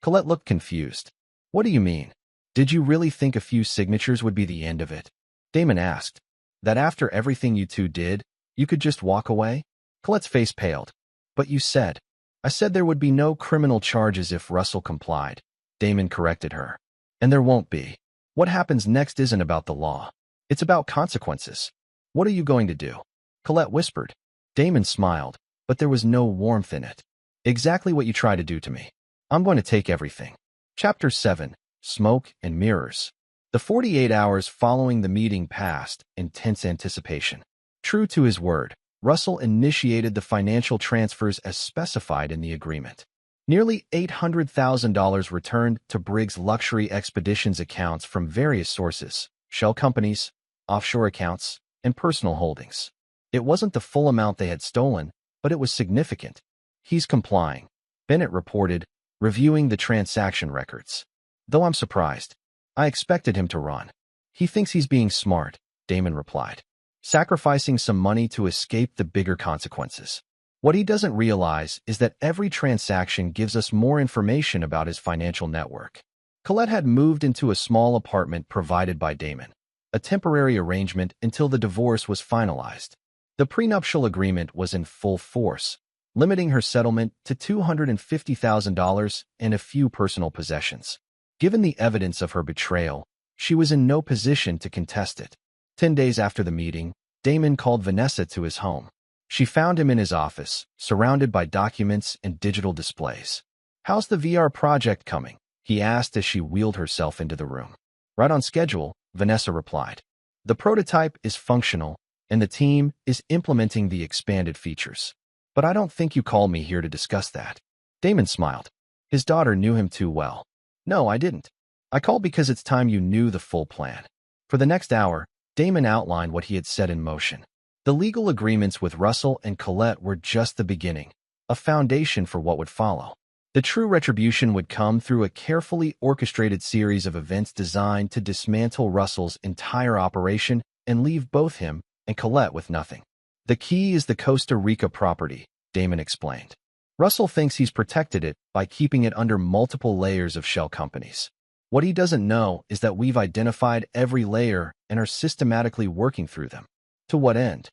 Colette looked confused. What do you mean? Did you really think a few signatures would be the end of it? Damon asked. That after everything you two did, you could just walk away? Colette's face paled. But you said. I said there would be no criminal charges if Russell complied. Damon corrected her. And there won't be. What happens next isn't about the law. It's about consequences. What are you going to do? Colette whispered. Damon smiled, but there was no warmth in it. Exactly what you try to do to me. I'm going to take everything. Chapter 7. Smoke and Mirrors. The 48 hours following the meeting passed in tense anticipation. True to his word, Russell initiated the financial transfers as specified in the agreement. Nearly $800,000 returned to Briggs Luxury Expeditions accounts from various sources, shell companies, offshore accounts, and personal holdings. It wasn't the full amount they had stolen, but it was significant. He's complying, Bennett reported, reviewing the transaction records. Though I'm surprised. I expected him to run. He thinks he's being smart, Damon replied. Sacrificing some money to escape the bigger consequences. What he doesn't realize is that every transaction gives us more information about his financial network. Colette had moved into a small apartment provided by Damon, a temporary arrangement until the divorce was finalized. The prenuptial agreement was in full force, limiting her settlement to $250,000 and a few personal possessions. Given the evidence of her betrayal, she was in no position to contest it. 10 days after the meeting, Damon called Vanessa to his home. She found him in his office, surrounded by documents and digital displays. How's the VR project coming? He asked as she wheeled herself into the room. Right on schedule, Vanessa replied. The prototype is functional, and the team is implementing the expanded features. But I don't think you called me here to discuss that. Damon smiled. His daughter knew him too well. No, I didn't. I called because it's time you knew the full plan. For the next hour, Damon outlined what he had set in motion. The legal agreements with Russell and Colette were just the beginning, a foundation for what would follow. The true retribution would come through a carefully orchestrated series of events designed to dismantle Russell's entire operation and leave both him and Colette with nothing. The key is the Costa Rica property, Damon explained. Russell thinks he's protected it, by keeping it under multiple layers of shell companies. What he doesn't know is that we've identified every layer and are systematically working through them. To what end?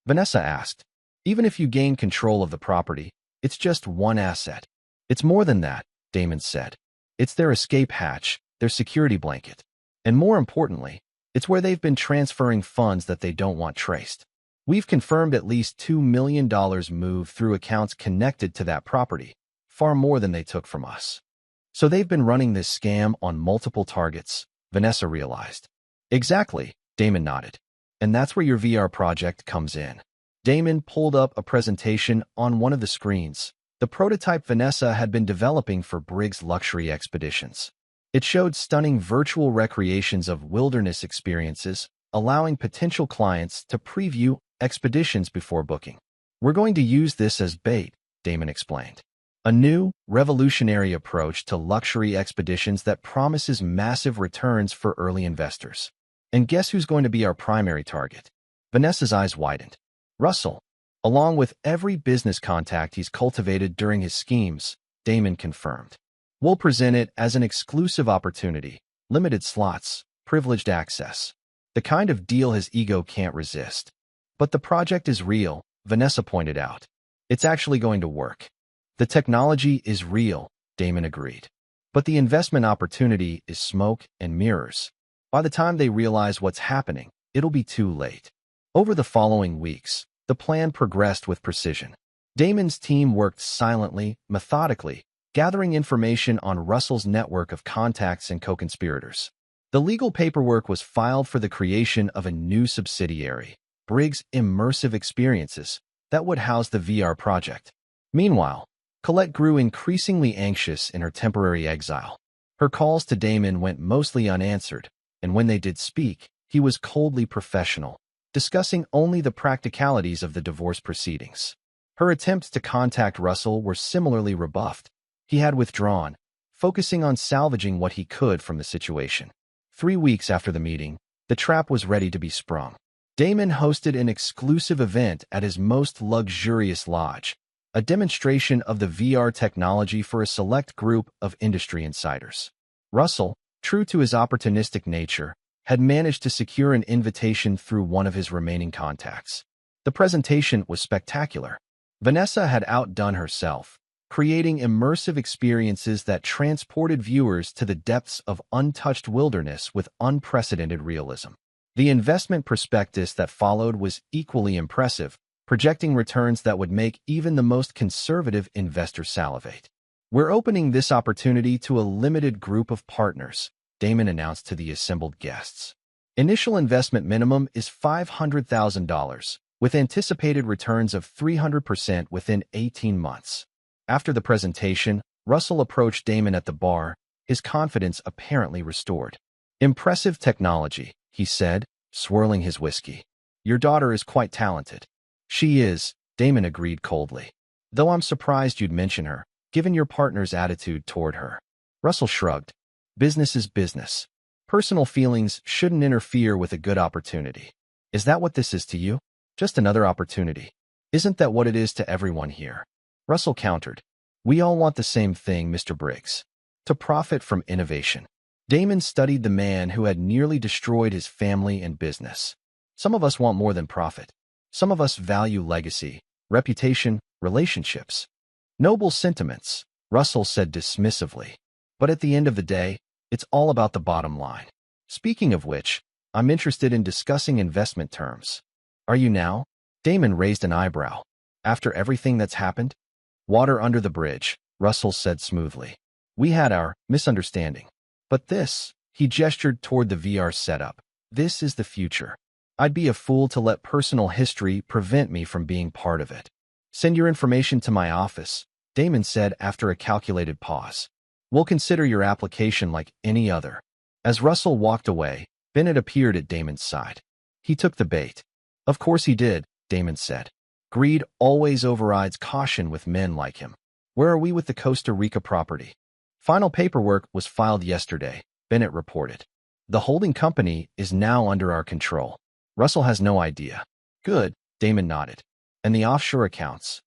Vanessa asked. Even if you gain control of the property, it's just one asset. It's more than that, Damon said. It's their escape hatch, their security blanket. And more importantly, it's where they've been transferring funds that they don't want traced. We've confirmed at least $2 million moved through accounts connected to that property, far more than they took from us. So they've been running this scam on multiple targets, Vanessa realized. Exactly, Damon nodded. And that's where your VR project comes in. Damon pulled up a presentation on one of the screens, the prototype Vanessa had been developing for Briggs luxury expeditions. It showed stunning virtual recreations of wilderness experiences, allowing potential clients to preview expeditions before booking. We're going to use this as bait, Damon explained. A new, revolutionary approach to luxury expeditions that promises massive returns for early investors. And guess who's going to be our primary target? Vanessa's eyes widened. Russell. Along with every business contact he's cultivated during his schemes, Damon confirmed. We'll present it as an exclusive opportunity, limited slots, privileged access. The kind of deal his ego can't resist. But the project is real, Vanessa pointed out. It's actually going to work. The technology is real, Damon agreed. But the investment opportunity is smoke and mirrors. By the time they realize what's happening, it'll be too late. Over the following weeks, the plan progressed with precision. Damon's team worked silently, methodically, gathering information on Russell's network of contacts and co-conspirators. The legal paperwork was filed for the creation of a new subsidiary, Briggs Immersive Experiences, that would house the VR project. Meanwhile, Colette grew increasingly anxious in her temporary exile. Her calls to Damon went mostly unanswered, and when they did speak, he was coldly professional, discussing only the practicalities of the divorce proceedings. Her attempts to contact Russell were similarly rebuffed. He had withdrawn, focusing on salvaging what he could from the situation. 3 weeks after the meeting, the trap was ready to be sprung. Damon hosted an exclusive event at his most luxurious lodge, a demonstration of the VR technology for a select group of industry insiders. Russell, true to his opportunistic nature, had managed to secure an invitation through one of his remaining contacts. The presentation was spectacular. Vanessa had outdone herself, creating immersive experiences that transported viewers to the depths of untouched wilderness with unprecedented realism. The investment prospectus that followed was equally impressive, projecting returns that would make even the most conservative investor salivate. We're opening this opportunity to a limited group of partners, Damon announced to the assembled guests. Initial investment minimum is $500,000, with anticipated returns of 300% within 18 months. After the presentation, Russell approached Damon at the bar, his confidence apparently restored. Impressive technology, he said, swirling his whiskey. Your daughter is quite talented. She is, Damon agreed coldly. Though I'm surprised you'd mention her, given your partner's attitude toward her. Russell shrugged. Business is business. Personal feelings shouldn't interfere with a good opportunity. Is that what this is to you? Just another opportunity. Isn't that what it is to everyone here? Russell countered. We all want the same thing, Mr. Briggs. To profit from innovation. Damon studied the man who had nearly destroyed his family and business. Some of us want more than profit. Some of us value legacy, reputation, relationships. Noble sentiments, Russell said dismissively. But at the end of the day, it's all about the bottom line. Speaking of which, I'm interested in discussing investment terms. Are you now? Damon raised an eyebrow. After everything that's happened? Water under the bridge, Russell said smoothly. We had our misunderstanding. But this, he gestured toward the VR setup. This is the future. I'd be a fool to let personal history prevent me from being part of it. Send your information to my office, Damon said after a calculated pause. We'll consider your application like any other. As Russell walked away, Bennett appeared at Damon's side. He took the bait. Of course he did, Damon said. Greed always overrides caution with men like him. Where are we with the Costa Rica property? Final paperwork was filed yesterday, Bennett reported. The holding company is now under our control. Russell has no idea. Good, Damon nodded. And the offshore accounts?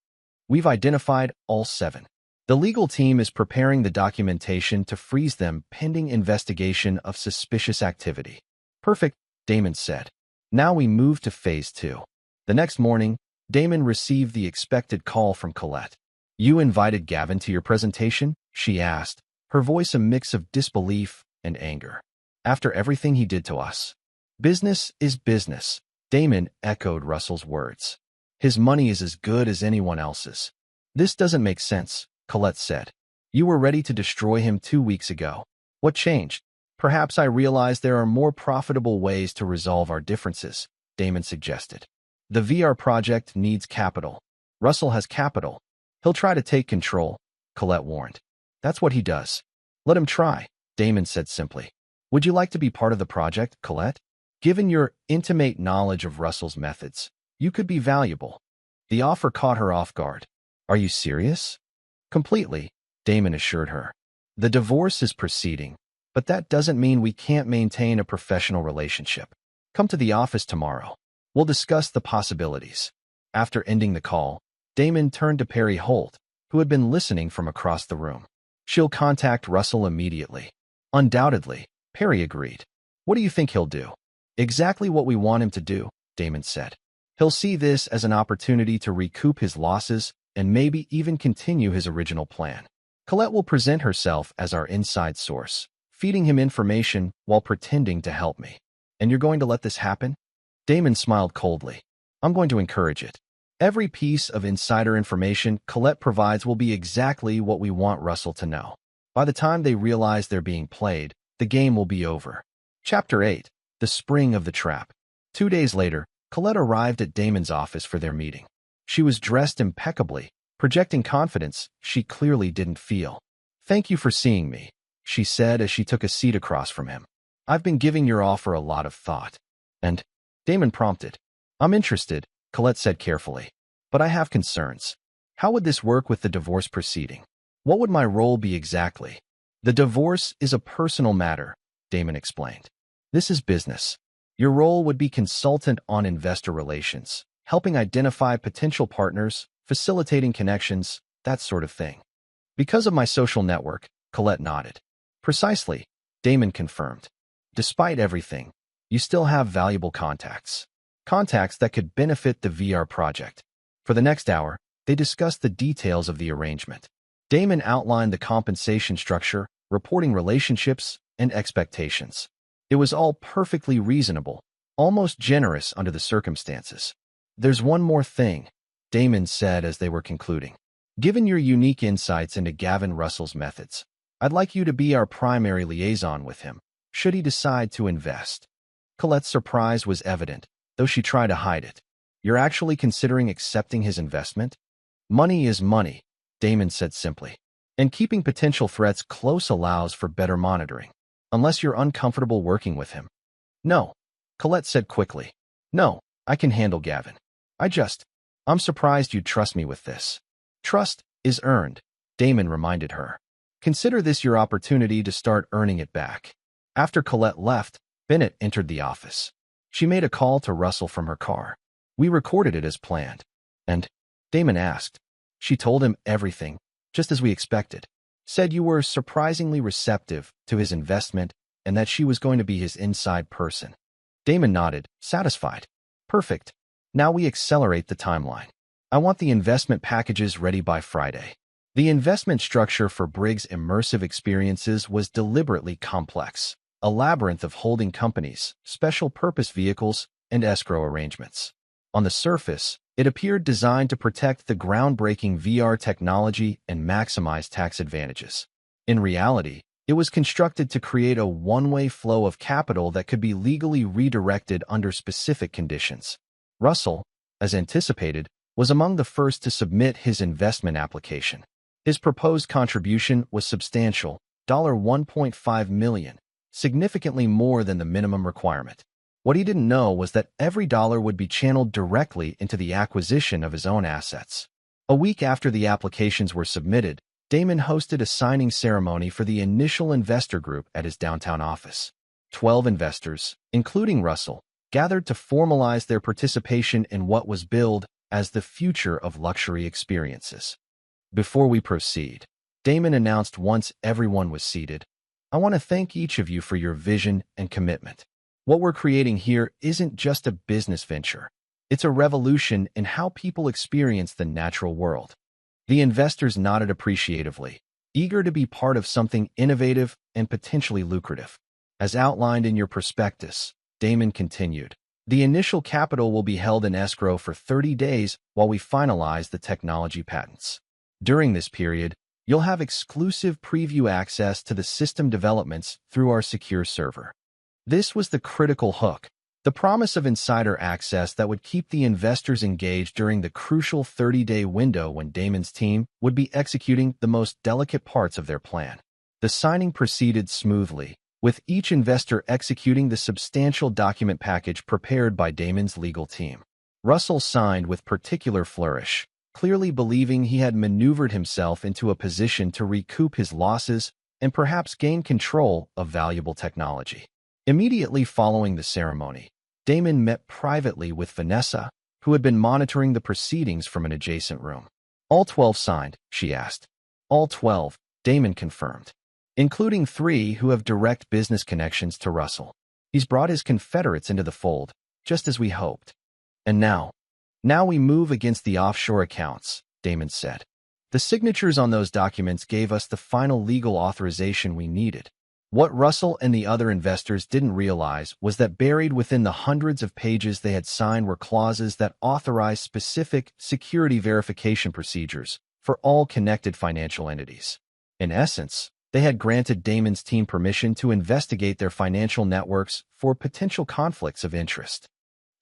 We've identified all 7. The legal team is preparing the documentation to freeze them pending investigation of suspicious activity. Perfect, Damon said. Now we move to phase 2. The next morning, Damon received the expected call from Colette. You invited Gavin to your presentation? She asked, her voice a mix of disbelief and anger. After everything he did to us. Business is business, Damon echoed Russell's words. His money is as good as anyone else's. This doesn't make sense, Colette said. You were ready to destroy him 2 weeks ago. What changed? Perhaps I realized there are more profitable ways to resolve our differences, Damon suggested. The VR project needs capital. Russell has capital. He'll try to take control, Colette warned. That's what he does. Let him try, Damon said simply. Would you like to be part of the project, Colette? Given your intimate knowledge of Russell's methods, you could be valuable. The offer caught her off guard. Are you serious? Completely, Damon assured her. The divorce is proceeding, but that doesn't mean we can't maintain a professional relationship. Come to the office tomorrow. We'll discuss the possibilities. After ending the call, Damon turned to Perry Holt, who had been listening from across the room. She'll contact Russell immediately. Undoubtedly, Perry agreed. What do you think he'll do? Exactly what we want him to do, Damon said. He'll see this as an opportunity to recoup his losses and maybe even continue his original plan. Colette will present herself as our inside source, feeding him information while pretending to help me. And you're going to let this happen? Damon smiled coldly. I'm going to encourage it. Every piece of insider information Colette provides will be exactly what we want Russell to know. By the time they realize they're being played, the game will be over. Chapter 8. The Spring of the Trap. 2 days later, Colette arrived at Damon's office for their meeting. She was dressed impeccably, projecting confidence she clearly didn't feel. Thank you for seeing me, she said as she took a seat across from him. I've been giving your offer a lot of thought. And Damon prompted. I'm interested, Colette said carefully. But I have concerns. How would this work with the divorce proceeding? What would my role be exactly? The divorce is a personal matter, Damon explained. This is business. Your role would be consultant on investor relations, helping identify potential partners, facilitating connections, that sort of thing. Because of my social network, Colette nodded. Precisely, Damon confirmed. Despite everything, you still have valuable contacts. Contacts that could benefit the VR project. For the next hour, they discussed the details of the arrangement. Damon outlined the compensation structure, reporting relationships, and expectations. It was all perfectly reasonable, almost generous under the circumstances. There's one more thing, Damon said as they were concluding. Given your unique insights into Gavin Russell's methods, I'd like you to be our primary liaison with him, should he decide to invest. Colette's surprise was evident, though she tried to hide it. You're actually considering accepting his investment? Money is money, Damon said simply. And keeping potential threats close allows for better monitoring. Unless you're uncomfortable working with him. No, Colette said quickly. No, I can handle Gavin. I'm surprised you'd trust me with this. Trust is earned, Damon reminded her. Consider this your opportunity to start earning it back. After Colette left, Bennett entered the office. She made a call to Russell from her car. We recorded it as planned. And Damon asked. She told him everything, just as we expected. Said you were surprisingly receptive to his investment and that she was going to be his inside person. Damon nodded, satisfied. Perfect. Now we accelerate the timeline. I want the investment packages ready by Friday. The investment structure for Briggs' immersive experiences was deliberately complex, a labyrinth of holding companies, special purpose vehicles, and escrow arrangements. On the surface, it appeared designed to protect the groundbreaking VR technology and maximize tax advantages. In reality, it was constructed to create a one-way flow of capital that could be legally redirected under specific conditions. Russell, as anticipated, was among the first to submit his investment application. His proposed contribution was substantial, $1.5 million, significantly more than the minimum requirement. What he didn't know was that every dollar would be channeled directly into the acquisition of his own assets. A week after the applications were submitted, Damon hosted a signing ceremony for the initial investor group at his downtown office. 12 investors, including Russell, gathered to formalize their participation in what was billed as the future of luxury experiences. Before we proceed, Damon announced once everyone was seated. "I want to thank each of you for your vision and commitment. What we're creating here isn't just a business venture. It's a revolution in how people experience the natural world." The investors nodded appreciatively, eager to be part of something innovative and potentially lucrative. As outlined in your prospectus, Damon continued, "The initial capital will be held in escrow for 30 days while we finalize the technology patents. During this period, you'll have exclusive preview access to the system developments through our secure server." This was the critical hook, the promise of insider access that would keep the investors engaged during the crucial 30-day window when Damon's team would be executing the most delicate parts of their plan. The signing proceeded smoothly, with each investor executing the substantial document package prepared by Damon's legal team. Russell signed with particular flourish, clearly believing he had maneuvered himself into a position to recoup his losses and perhaps gain control of valuable technology. Immediately following the ceremony, Damon met privately with Vanessa, who had been monitoring the proceedings from an adjacent room. "All 12 signed?" she asked. "All 12, Damon confirmed, "including 3 who have direct business connections to Russell. He's brought his confederates into the fold, just as we hoped. And now we move against the offshore accounts," Damon said. "The signatures on those documents gave us the final legal authorization we needed." What Russell and the other investors didn't realize was that buried within the hundreds of pages they had signed were clauses that authorized specific security verification procedures for all connected financial entities. In essence, they had granted Damon's team permission to investigate their financial networks for potential conflicts of interest.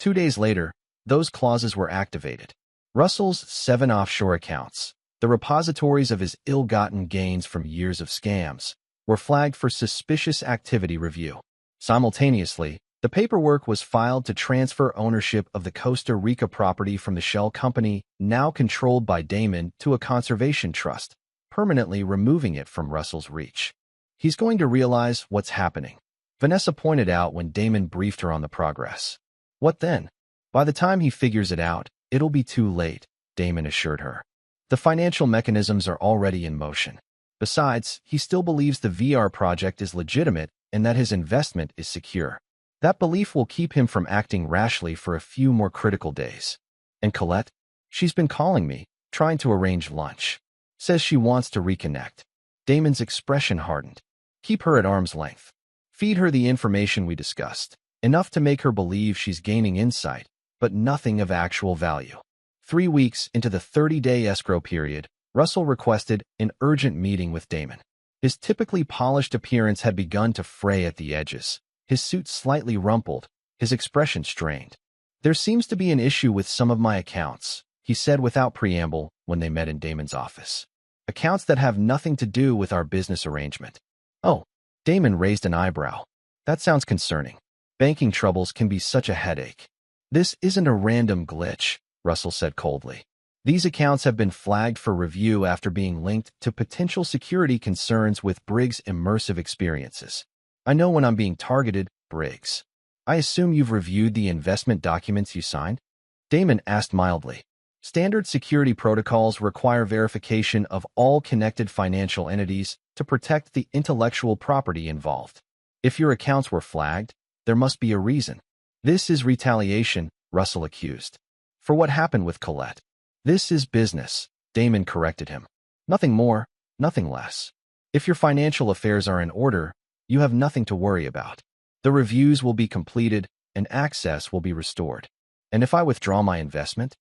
2 days later, those clauses were activated. Russell's 7 offshore accounts, the repositories of his ill-gotten gains from years of scams, were flagged for suspicious activity review. Simultaneously, the paperwork was filed to transfer ownership of the Costa Rica property from the shell company, now controlled by Damon, to a conservation trust, permanently removing it from Russell's reach. "He's going to realize what's happening," Vanessa pointed out when Damon briefed her on the progress. "What then? By the time he figures it out, it'll be too late," Damon assured her. "The financial mechanisms are already in motion. Besides, he still believes the VR project is legitimate and that his investment is secure. That belief will keep him from acting rashly for a few more critical days. And Colette? She's been calling me, trying to arrange lunch. Says she wants to reconnect." Damon's expression hardened. "Keep her at arm's length. Feed her the information we discussed, enough to make her believe she's gaining insight, but nothing of actual value." 3 weeks into the 30-day escrow period, Russell requested an urgent meeting with Damon. His typically polished appearance had begun to fray at the edges, his suit slightly rumpled, his expression strained. "There seems to be an issue with some of my accounts," he said without preamble when they met in Damon's office. "Accounts that have nothing to do with our business arrangement." "Oh," Damon raised an eyebrow. "That sounds concerning. Banking troubles can be such a headache." "This isn't a random glitch," Russell said coldly. "These accounts have been flagged for review after being linked to potential security concerns with Briggs' immersive experiences. I know when I'm being targeted, Briggs. I assume you've reviewed the investment documents you signed?" Damon asked mildly. "Standard security protocols require verification of all connected financial entities to protect the intellectual property involved. If your accounts were flagged, there must be a reason." "This is retaliation," Russell accused. "For what happened with Colette." "This is business," Damon corrected him. "Nothing more, nothing less. If your financial affairs are in order, you have nothing to worry about. The reviews will be completed and access will be restored. And if I withdraw my investment?"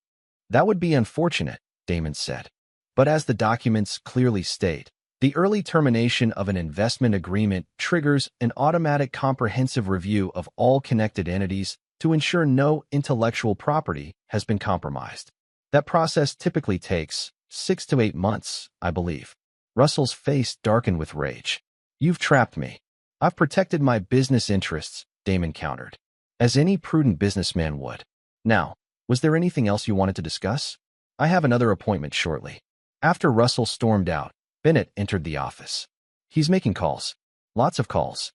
"That would be unfortunate," Damon said. "But as the documents clearly state, the early termination of an investment agreement triggers an automatic comprehensive review of all connected entities to ensure no intellectual property has been compromised. That process typically takes 6 to 8 months, I believe." Russell's face darkened with rage. "You've trapped me. I've protected my business interests," Damon countered, "as any prudent businessman would. Now, was there anything else you wanted to discuss? I have another appointment shortly." After Russell stormed out, Bennett entered the office. "He's making calls. Lots of calls."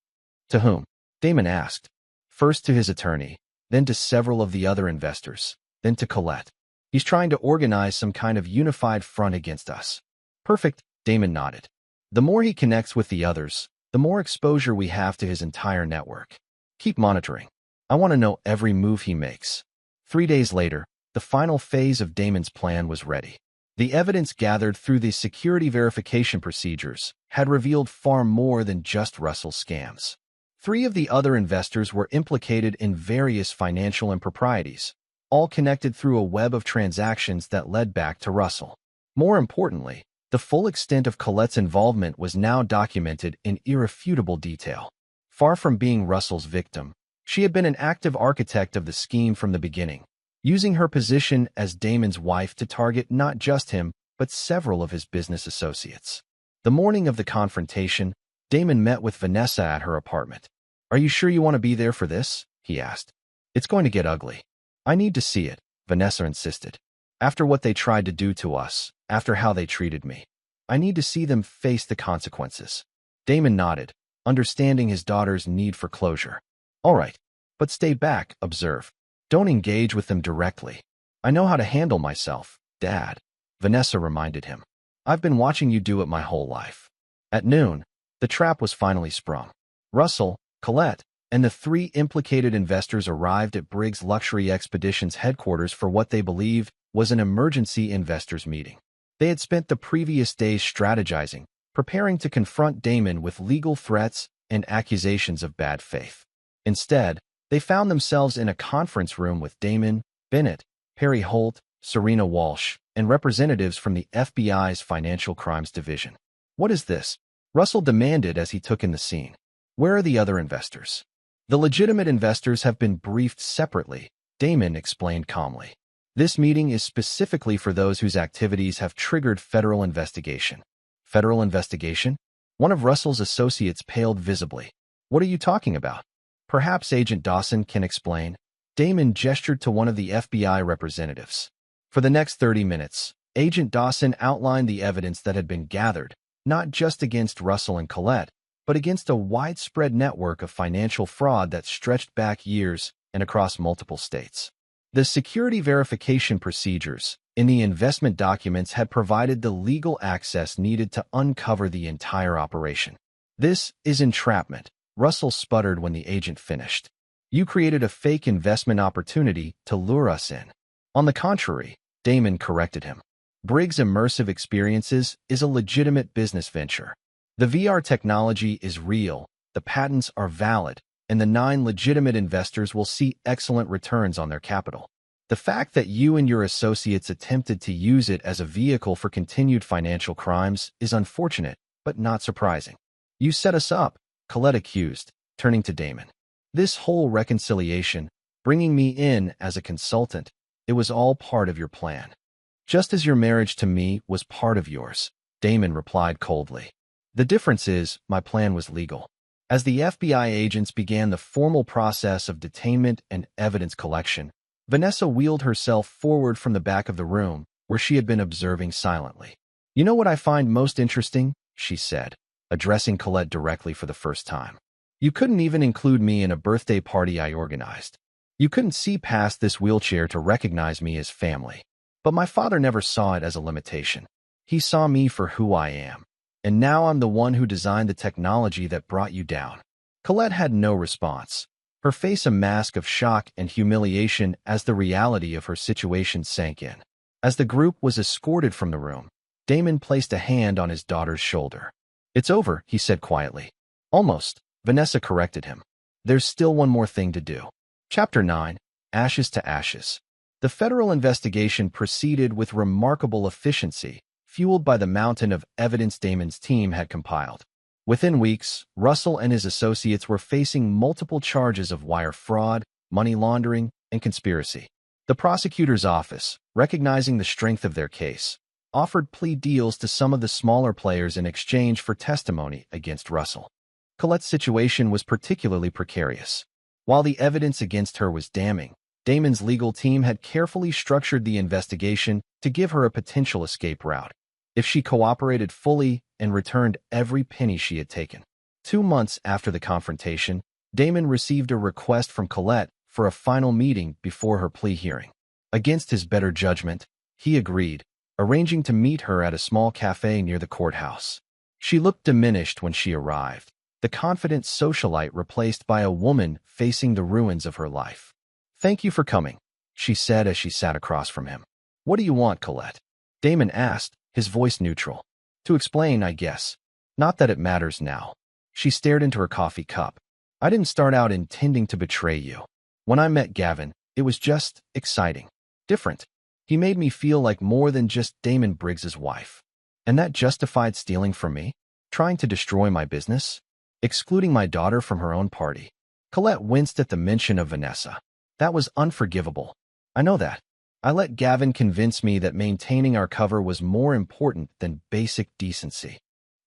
"To whom?" Damon asked. "First to his attorney, then to several of the other investors, then to Colette. He's trying to organize some kind of unified front against us." "Perfect," Damon nodded. The more he connects with the others, the more exposure we have to his entire network. Keep monitoring. I want to know every move he makes. 3 days later, the final phase of Damon's plan was ready. The evidence gathered through the security verification procedures had revealed far more than just Russell's scams. 3 of the other investors were implicated in various financial improprieties, all connected through a web of transactions that led back to Russell. More importantly, the full extent of Colette's involvement was now documented in irrefutable detail. Far from being Russell's victim, she had been an active architect of the scheme from the beginning, using her position as Damon's wife to target not just him, but several of his business associates. The morning of the confrontation, Damon met with Vanessa at her apartment. "Are you sure you want to be there for this?" he asked. "It's going to get ugly." "I need to see it," Vanessa insisted. "After what they tried to do to us, after how they treated me, I need to see them face the consequences." Damon nodded, understanding his daughter's need for closure. "All right, but stay back," observe. "Don't engage with them directly." "I know how to handle myself, Dad," Vanessa reminded him. "I've been watching you do it my whole life." At noon, the trap was finally sprung. Russell, Colette, and the 3 implicated investors arrived at Briggs Luxury Expeditions headquarters for what they believed was an emergency investors meeting. They had spent the previous days strategizing, preparing to confront Damon with legal threats and accusations of bad faith. Instead, they found themselves in a conference room with Damon, Bennett, Perry Holt, Serena Walsh, and representatives from the FBI's Financial Crimes Division. "What is this?" Russell demanded as he took in the scene. "Where are the other investors?" "The legitimate investors have been briefed separately," Damon explained calmly. "This meeting is specifically for those whose activities have triggered federal investigation." "Federal investigation?" One of Russell's associates paled visibly. "What are you talking about?" "Perhaps Agent Dawson can explain." Damon gestured to one of the FBI representatives. For the next 30 minutes, Agent Dawson outlined the evidence that had been gathered, not just against Russell and Colette, but against a widespread network of financial fraud that stretched back years and across multiple states. The security verification procedures in the investment documents had provided the legal access needed to uncover the entire operation. "This is entrapment," Russell sputtered when the agent finished. "You created a fake investment opportunity to lure us in." "On the contrary," Damon corrected him. "Briggs Immersive Experiences is a legitimate business venture. The VR technology is real, the patents are valid, and the 9 legitimate investors will see excellent returns on their capital. The fact that you and your associates attempted to use it as a vehicle for continued financial crimes is unfortunate, but not surprising." "You set us up," Colette accused, turning to Damon. "This whole reconciliation, bringing me in as a consultant, it was all part of your plan." "Just as your marriage to me was part of yours," Damon replied coldly. "The difference is, my plan was legal." As the FBI agents began the formal process of detainment and evidence collection, Vanessa wheeled herself forward from the back of the room, where she had been observing silently. "You know what I find most interesting?" she said, addressing Colette directly for the first time. "You couldn't even include me in a birthday party I organized. You couldn't see past this wheelchair to recognize me as family. But my father never saw it as a limitation. He saw me for who I am. And now I'm the one who designed the technology that brought you down." Colette had no response, her face a mask of shock and humiliation as the reality of her situation sank in. As the group was escorted from the room, Damon placed a hand on his daughter's shoulder. "It's over," he said quietly. "Almost," Vanessa corrected him. "There's still one more thing to do." Chapter 9, Ashes to Ashes. The federal investigation proceeded with remarkable efficiency, fueled by the mountain of evidence Damon's team had compiled. Within weeks, Russell and his associates were facing multiple charges of wire fraud, money laundering, and conspiracy. The prosecutor's office, recognizing the strength of their case, offered plea deals to some of the smaller players in exchange for testimony against Russell. Colette's situation was particularly precarious. While the evidence against her was damning, Damon's legal team had carefully structured the investigation to give her a potential escape route, if she cooperated fully and returned every penny she had taken. 2 months after the confrontation, Damon received a request from Colette for a final meeting before her plea hearing. Against his better judgment, he agreed, arranging to meet her at a small cafe near the courthouse. She looked diminished when she arrived, the confident socialite replaced by a woman facing the ruins of her life. "Thank you for coming," she said as she sat across from him. "What do you want, Colette?" Damon asked, his voice neutral. "To explain, I guess. Not that it matters now." She stared into her coffee cup. "I didn't start out intending to betray you. When I met Gavin, it was just exciting. Different. He made me feel like more than just Damon Briggs's wife. And that justified stealing from me? Trying to destroy my business? Excluding my daughter from her own party?" Colette winced at the mention of Vanessa. "That was unforgivable. I know that. I let Gavin convince me that maintaining our cover was more important than basic decency."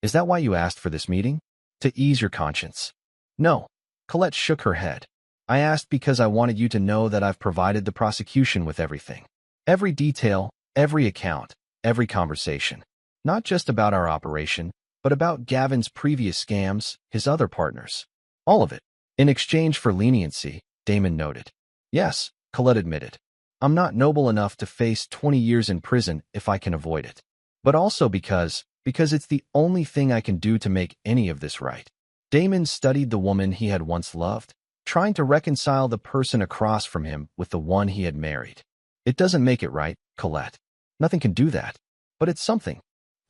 "Is that why you asked for this meeting? To ease your conscience?" "No." Colette shook her head. "I asked because I wanted you to know that I've provided the prosecution with everything. Every detail, every account, every conversation. Not just about our operation, but about Gavin's previous scams, his other partners. All of it. In exchange for leniency," Damon noted. "Yes," Colette admitted. "I'm not noble enough to face 20 years in prison if I can avoid it. But also because it's the only thing I can do to make any of this right." Damon studied the woman he had once loved, trying to reconcile the person across from him with the one he had married. "It doesn't make it right, Colette. Nothing can do that. But it's something.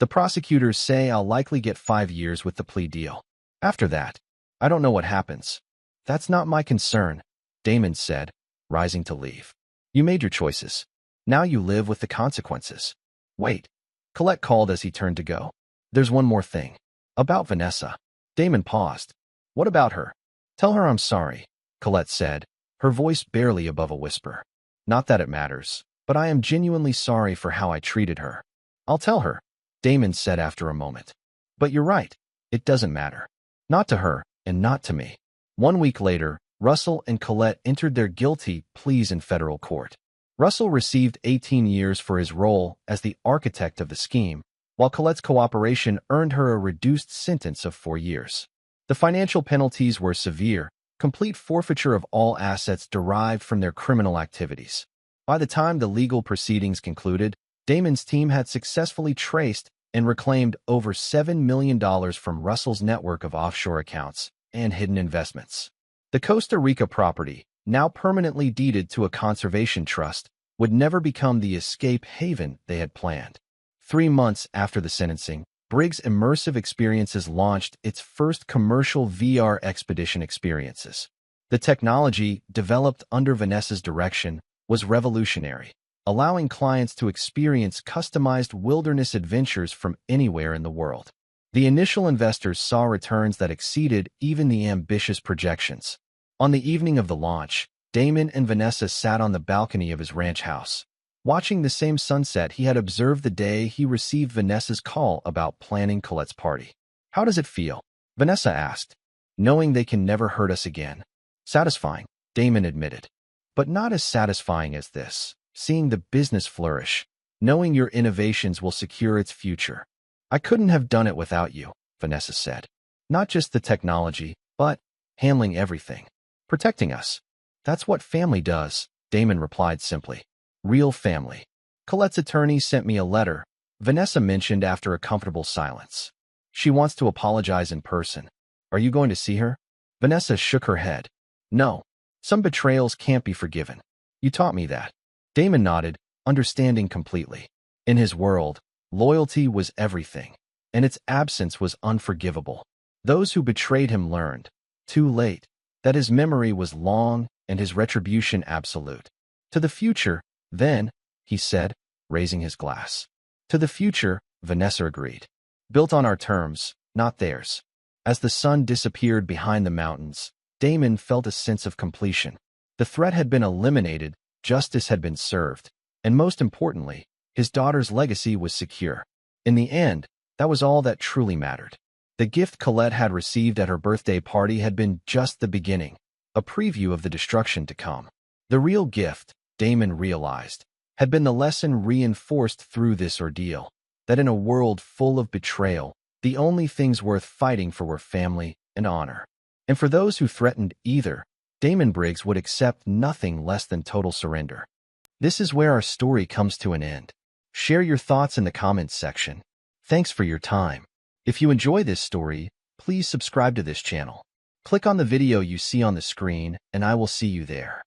The prosecutors say I'll likely get 5 years with the plea deal. After that, I don't know what happens." "That's not my concern," Damon said, rising to leave. "You made your choices. Now you live with the consequences." "Wait," Colette called as he turned to go. "There's one more thing. About Vanessa." Damon paused. "What about her?" "Tell her I'm sorry," Colette said, her voice barely above a whisper. "Not that it matters, but I am genuinely sorry for how I treated her." "I'll tell her," Damon said after a moment. "But you're right. It doesn't matter. Not to her, and not to me." 1 week later, Russell and Colette entered their guilty pleas in federal court. Russell received 18 years for his role as the architect of the scheme, while Colette's cooperation earned her a reduced sentence of 4 years. The financial penalties were severe, complete forfeiture of all assets derived from their criminal activities. By the time the legal proceedings concluded, Damon's team had successfully traced and reclaimed over $7 million from Russell's network of offshore accounts and hidden investments. The Costa Rica property, now permanently deeded to a conservation trust, would never become the escape haven they had planned. 3 months after the sentencing, Briggs Immersive Experiences launched its first commercial VR expedition experiences. The technology, developed under Vanessa's direction, was revolutionary, allowing clients to experience customized wilderness adventures from anywhere in the world. The initial investors saw returns that exceeded even the ambitious projections. On the evening of the launch, Damon and Vanessa sat on the balcony of his ranch house, watching the same sunset he had observed the day he received Vanessa's call about planning Colette's party. "How does it feel?" Vanessa asked. "Knowing they can never hurt us again." "Satisfying," Damon admitted. "But not as satisfying as this, seeing the business flourish, knowing your innovations will secure its future." "I couldn't have done it without you," Vanessa said. "Not just the technology, but handling everything. Protecting us. That's what family does," Damon replied simply. "Real family." "Colette's attorney sent me a letter," Vanessa mentioned after a comfortable silence. "She wants to apologize in person. Are you going to see her?" Vanessa shook her head. "No. Some betrayals can't be forgiven. You taught me that." Damon nodded, understanding completely. In his world, loyalty was everything, and its absence was unforgivable. Those who betrayed him learned, too late, that his memory was long and his retribution absolute. "To the future, then," he said, raising his glass. "To the future," Vanessa agreed. "Built on our terms, not theirs." As the sun disappeared behind the mountains, Damon felt a sense of completion. The threat had been eliminated, justice had been served, and most importantly, his daughter's legacy was secure. In the end, that was all that truly mattered. The gift Colette had received at her birthday party had been just the beginning, a preview of the destruction to come. The real gift, Damon realized, had been the lesson reinforced through this ordeal, that in a world full of betrayal, the only things worth fighting for were family and honor. And for those who threatened either, Damon Briggs would accept nothing less than total surrender. This is where our story comes to an end. Share your thoughts in the comments section. Thanks for your time. If you enjoy this story, please subscribe to this channel. Click on the video you see on the screen, and I will see you there.